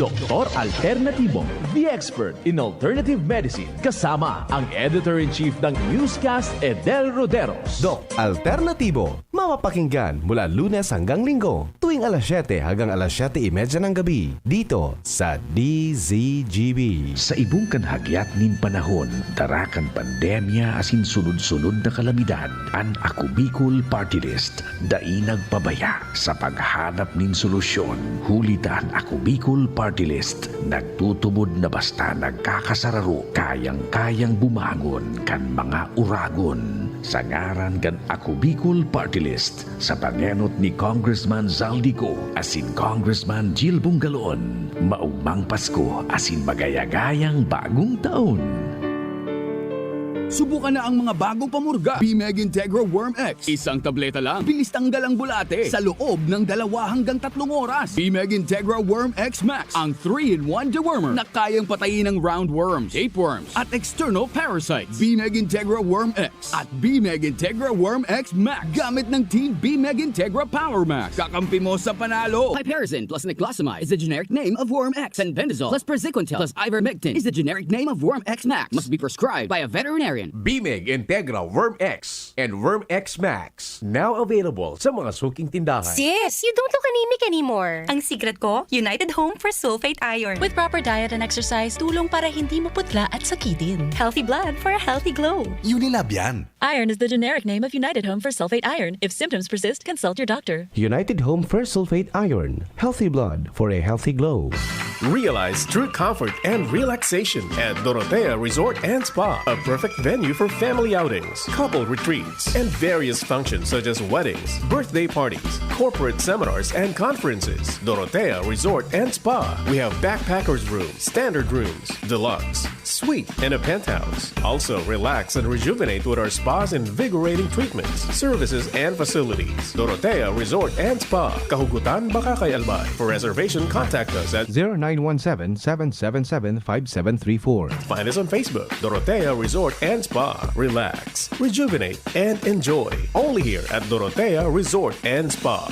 Speaker 19: Dr. Alternativo, the expert in alternative medicine, kasama ang Editor-in-Chief ng Newscast, Edel Roderos.
Speaker 8: Doc Alternativo, mapapakinggan mula Lunes hanggang Linggo, tuwing alas 7 hanggang alas 7:30 ng gabi, dito sa DZGB.
Speaker 11: Sa ibong kanhagyat nin panahon, tarakan pandemya asin sunod-sunod na kalamidad, an Ako Bicol Party List, dai nagpabaya sa paghanap nin solusyon. Hulitan Ako Bicol Party List, nagtutubod na basta nagkakasararo, kayang-kayang bumangon kan mga uragon. Sa ngaran kan Ako Bicol Party List, sa pangenot ni Congressman Zaldico asin Congressman Jill Bungalon, maugmang Pasko asin magayagayang bagong taon.
Speaker 4: Subukan na ang mga bagong pamurga. Bimeg Integra Worm X. Isang tableta lang. Bilis tanggal ang bulate sa loob ng 2 hanggang 3 oras. Bimeg Integra Worm X Max. Ang 3-in-1 dewormer na kayang patayin ng roundworms, tapeworms, at external parasites. Bimeg Integra Worm X at Bimeg Integra Worm X Max. Gamit ng Team Bimeg Integra Power Max. Kakampi mo sa panalo.
Speaker 18: Piperazine plus niclosamide is the generic name of Worm X, and Bendazole plus Praziquantel plus Ivermectin is the generic name of Worm X Max. Must be prescribed by a veterinarian.
Speaker 8: Bimeg Integra Worm X and Worm X Max. Now available sa mga suking tindahan.
Speaker 20: Sis, you don't look anemic anymore. Ang secret ko, United Home for Sulfate Iron. With proper diet and exercise, tulong para hindi maputla at sakitin. Healthy blood for a healthy glow.
Speaker 21: Unilab yan.
Speaker 20: Iron is the generic name of United Home for Sulfate Iron. If symptoms persist, consult your doctor.
Speaker 8: United Home First Sulfate Iron. Healthy blood for a healthy glow.
Speaker 22: Realize true comfort and relaxation at Dorotea Resort and Spa, a perfect venue for family outings, couple retreats, and various functions such as weddings, birthday parties, corporate seminars, and conferences. Dorotea Resort and Spa. We have backpackers rooms, standard rooms, deluxe, suite, and a penthouse. Also, relax and rejuvenate with our spa's invigorating treatments, services, and facilities. Dorotea Resort and Spa, Kahugutan, Bakakay, Albay. For reservation, contact us at
Speaker 8: 0917-777-5734.
Speaker 22: Find us on Facebook, Dorotea Resort and Spa. Relax, rejuvenate, and enjoy. Only here at Dorotea Resort and Spa.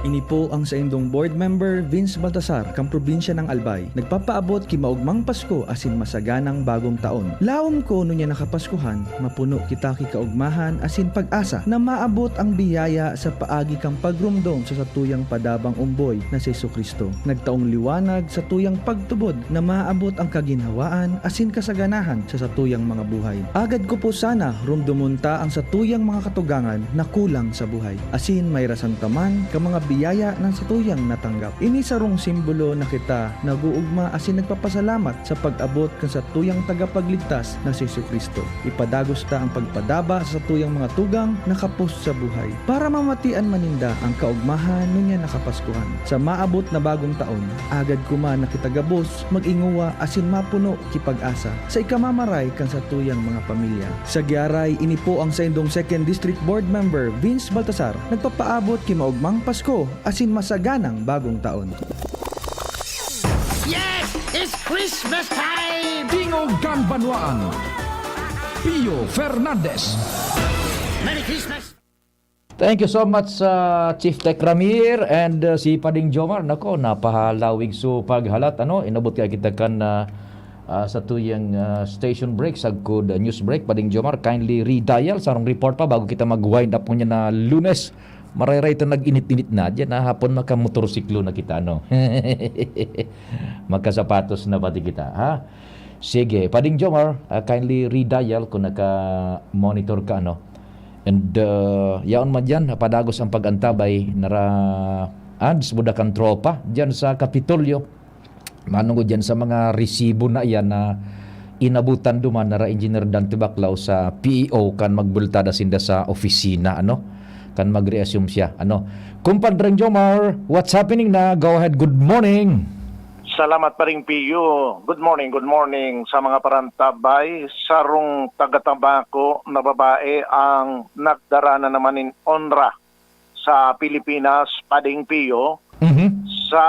Speaker 26: Ini po ang sa indong board member Vince Baltasar, kang probinsya ng Albay. Nagpapaabot ki maugmang Pasko asin masaganang bagong taon. Lawom ko no niya nakapaskuhan, mapuno kita ki kaugmahan asin pag-asa na maabot ang biyaya sa paagi kang pagrumdom sa satuyang padabang umboy na si Jesucristo. Nagtaong liwanag sa tuyang pagtubod na maabot ang kaginhawaan asin kasaganahan sa satuyang mga buhay. Agad ko po sana rumdumunta ang satuyang mga katugangan na kulang sa buhay. Asin may rasantaman ka mga biyaya ng satuyang natanggap. Ini sarong simbolo na kita naguugma asin nagpapasalamat sa pag-abot kan satuyang tagapagligtas na si Jesucristo. Ipadagos ta ang pagpadaba sa satuyang mga tugang nakapos sa buhay para mamatian maninda ang kaugmahan nunya nakapaskuhan. Sa maabot na bagong taon, agad kuma nakitagabos, mag-inguwa asin mapuno kipag-asa sa ikamamaray kan satuyang mga pamilya. Sa giaray, ini po ang sa indong 2nd District Board Member Vince Baltasar nagpapaabot ki maugmang Pasko asin masaganang bagong taon.
Speaker 10: Yes! It's Christmas time!
Speaker 24: Tingog kang Banwaan, Pio Fernandez.
Speaker 10: Merry Christmas!
Speaker 2: Thank you so much Chief Tech Ramir and si Pading Jomar. Nako, napahalawig so paghalat inabot kaya kita kan sa tuyang station break sagkod news break. Pading Jomar, kindly redial sarong report pa bago kita mag-wind up niya na Lunes. Maray-ray ito nag-init-init na dyan na hapon makamotorsiklo na kita magkasapatos na pati kita ha. Sige, Pading Jomar, kindly redial kung naka-monitor ka and yaon man dyan padagos ang pagantabay nara ads budakan tropa dyan sa Kapitolyo Manong ko dyan sa mga resibo na yan na inabutan duman na Engineer Dante Baclao sa PEO kan magbultada sinda sa opisina, ano? Kan mag-reassume siya, ano? Kumpadreng Jomar, what's happening na? Go ahead, good morning.
Speaker 1: Salamat pa rin, Pio. Good morning sa mga parantabay. Sarong taga-tabako na babae ang nagdarana naman in onra sa Pilipinas, Pading Pio. Sa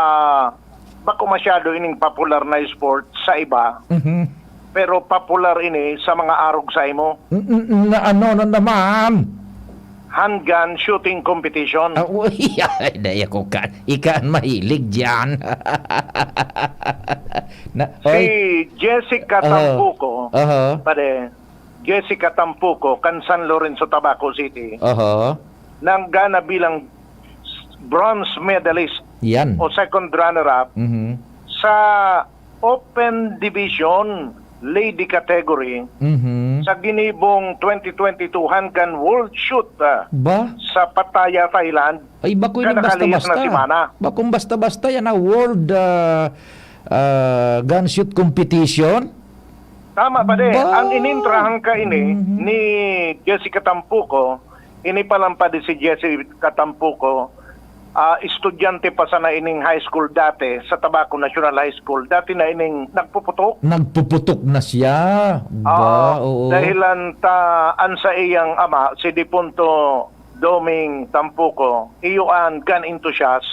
Speaker 1: bako masyado ining popular na sport sa iba. Pero popular ini sa mga arog sa imo.
Speaker 2: Na ano na naman?
Speaker 1: Handgun shooting competition.
Speaker 2: Daya ko ka. Ikaan mahilig dyan.
Speaker 1: Si Jessica Tampuco, pare, Jessica Tampuco, kan San Lorenzo, Tabaco City, nanggana bilang bronze medalist
Speaker 2: yan
Speaker 1: o second runner-up sa Open Division Lady category sa ginibong 2022 Handgun World Shoot sa Pattaya, Thailand.
Speaker 2: Ay, bakoy ng basta-basta. Bakong basta-basta yan na World Gun Shoot Competition.
Speaker 1: Tama pa de. Ang inintrahan ka ini ni Jessica Tampuco, ini palang pa di si Jessica Tampuco, estudyante pa sa na ining high school dati sa Tabaco National High School. Dati na ining nagpuputok.
Speaker 2: Nagpuputok na siya. Oo.
Speaker 1: Dahilan taan sa iyang ama, si Dipunto Doming Tampuco, iyuan kan enthusiast.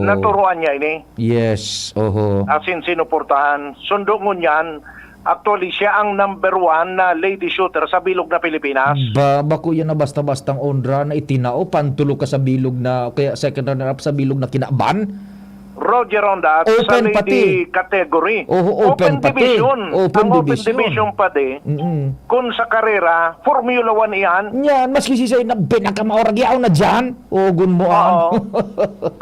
Speaker 1: Naturuan niya ini.
Speaker 2: Yes.
Speaker 1: Asin sinuportahan. Sundungon yan. Actually, siya ang number 1 na lady shooter sa bilog na Pilipinas.
Speaker 2: Bako yan na basta-bastang ondra na itinao, pantulo ka sa bilog na, kaya second runner-up sa bilog na kinaban.
Speaker 1: Roger on that, sa lady category.
Speaker 2: Open
Speaker 1: division. Open division pa di. Kung sa karera, Formula 1 yan.
Speaker 2: Yan, maski si say na pinakamaoragyaw na dyan. Gun mo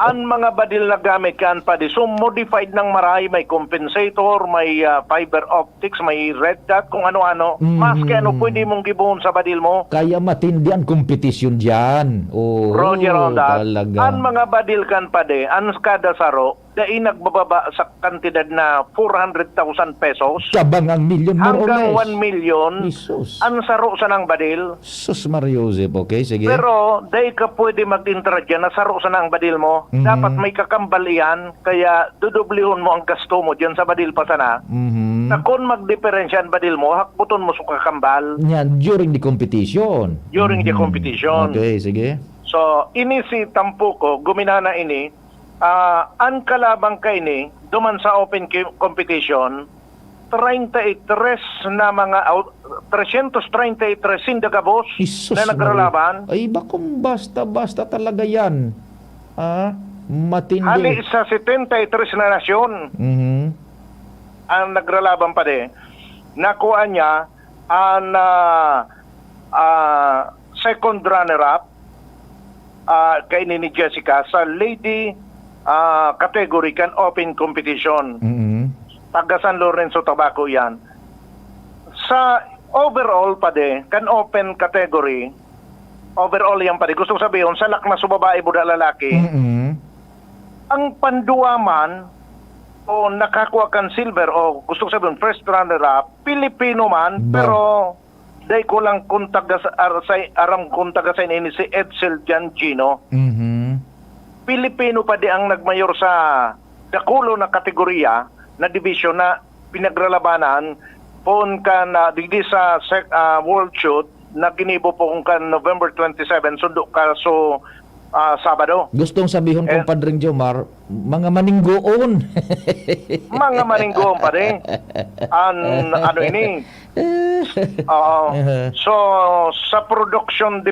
Speaker 1: ang mga badil na gamit kan pa di. So, modified ng maray, may compensator, may fiber optics, may red dot, kung ano-ano. Maski ano pwede mong gibuhon sa badil mo.
Speaker 2: Kaya matindi ang kompetisyon dyan.
Speaker 1: Roger on that.
Speaker 2: Talaga.
Speaker 1: Ang mga badil kan pa di, ang kada saro, dahil nagbababa sa kantidad na 400,000 pesos.
Speaker 2: Sabang ang milyon more or
Speaker 1: hanggang
Speaker 2: less.
Speaker 1: 1 million.
Speaker 2: Jesus.
Speaker 1: Ang saro sa ng badil.
Speaker 2: Sus Mario Joseph, okay, sige.
Speaker 1: Pero dahil ka pwede mag-intera dyan na saro sa ng badil mo, dapat may kakambal yan, kaya dudublihon mo ang gasto mo dyan sa badil pa sana. Na kung mag-diferensya ang badil mo, hakbuton mo sa kakambal.
Speaker 2: Yan, during the competition.
Speaker 1: During the competition.
Speaker 2: Okay, sige.
Speaker 1: So, ini si Tampuco, guminana ini, ang kalabang kay ni, duman sa open competition, 33 na mga 333 sindagabos na nagralaban.
Speaker 2: Ay, bakong basta-basta talaga yan. Matindi.
Speaker 1: Hali sa 73 na nasyon ang nagralaban pa de. Nakuha niya ang second runner-up kay ni Jessica sa lady category kan open competition. Taga San Lorenzo, Tabaco yan. Sa overall pa de, kan open category, overall yan pa de. Gusto sabihin, salak na sa babae, buda lalaki. Ang panduaman o nakakuha kan silver o gusto sabihin, first runner-up, Pilipino man, pero day ko lang kuntaga sa aram kuntaga sa ini si Edsel Giangino. Pilipino pa di ang nagmayor sa dakulo na kategorya na division na pinaglalabanan pon kan digdi sa World Shoot na ginibo po kan November 27 sundo ka so Sabado.
Speaker 2: Gustong sabihin kong Padring Jomar, mga maninggoon.
Speaker 1: Mga maninggoon pa rin. Ano ini? So sa production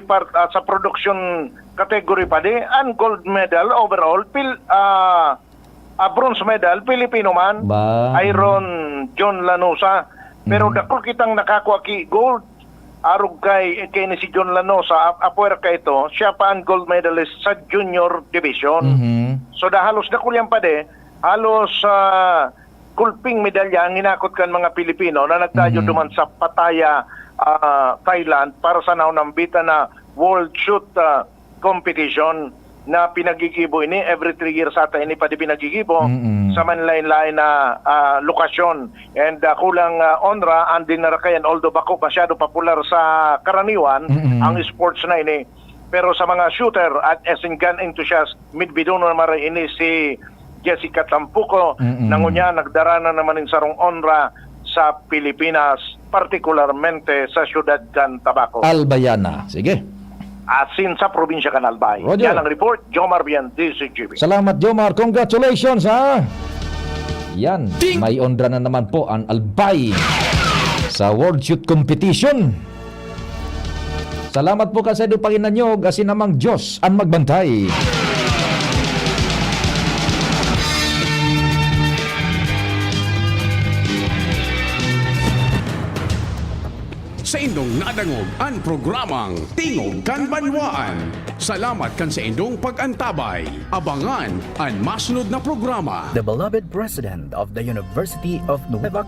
Speaker 1: sa production category pa din, ang gold medal overall, bronze medal, Pilipino man, Iron John Lanosa. Pero dako kitang nakakuha ki gold, arog kay ni si John Lanosa, apuer ka ito, siya pa ang gold medalist sa junior division. So halos dako yan pa din, halos kulping medalya ang hinakot kan mga Pilipino na nagtayo duman sa Pattaya, Thailand para sa naunambita na World Shoot competition na pinagigibo ini every 3 years ata ini pa di pinagigibo sa manlain-lain na lokasyon, and kulang onra ang dinarakayan, although bako masyado popular sa karaniwan ang sports na ini, pero sa mga shooter at as in gun enthusiast midbidono naman ini si Jessica Tampuco nangunya nagdara na naman in sarong onra sa Pilipinas, partikularmente sa Ciudad Tabaco.
Speaker 2: Albayana. Sige.
Speaker 1: Asin sa probinsya kan Albay.
Speaker 2: Roger.
Speaker 1: Yan ang report, Jomar Bian, DCGB.
Speaker 2: Salamat, Jomar. Congratulations, ha? Yan, may ondra na naman po ang Albay sa World Shoot Competition. Salamat po kasi do Panginoon, kasi namang Diyos ang magbantay.
Speaker 4: Sa indong nadangog ang programang Tingog kan Banwaan. Salamat kan sa indong pag-antabay. Abangan ang masunod na programa.
Speaker 3: The beloved President of the University of Nueva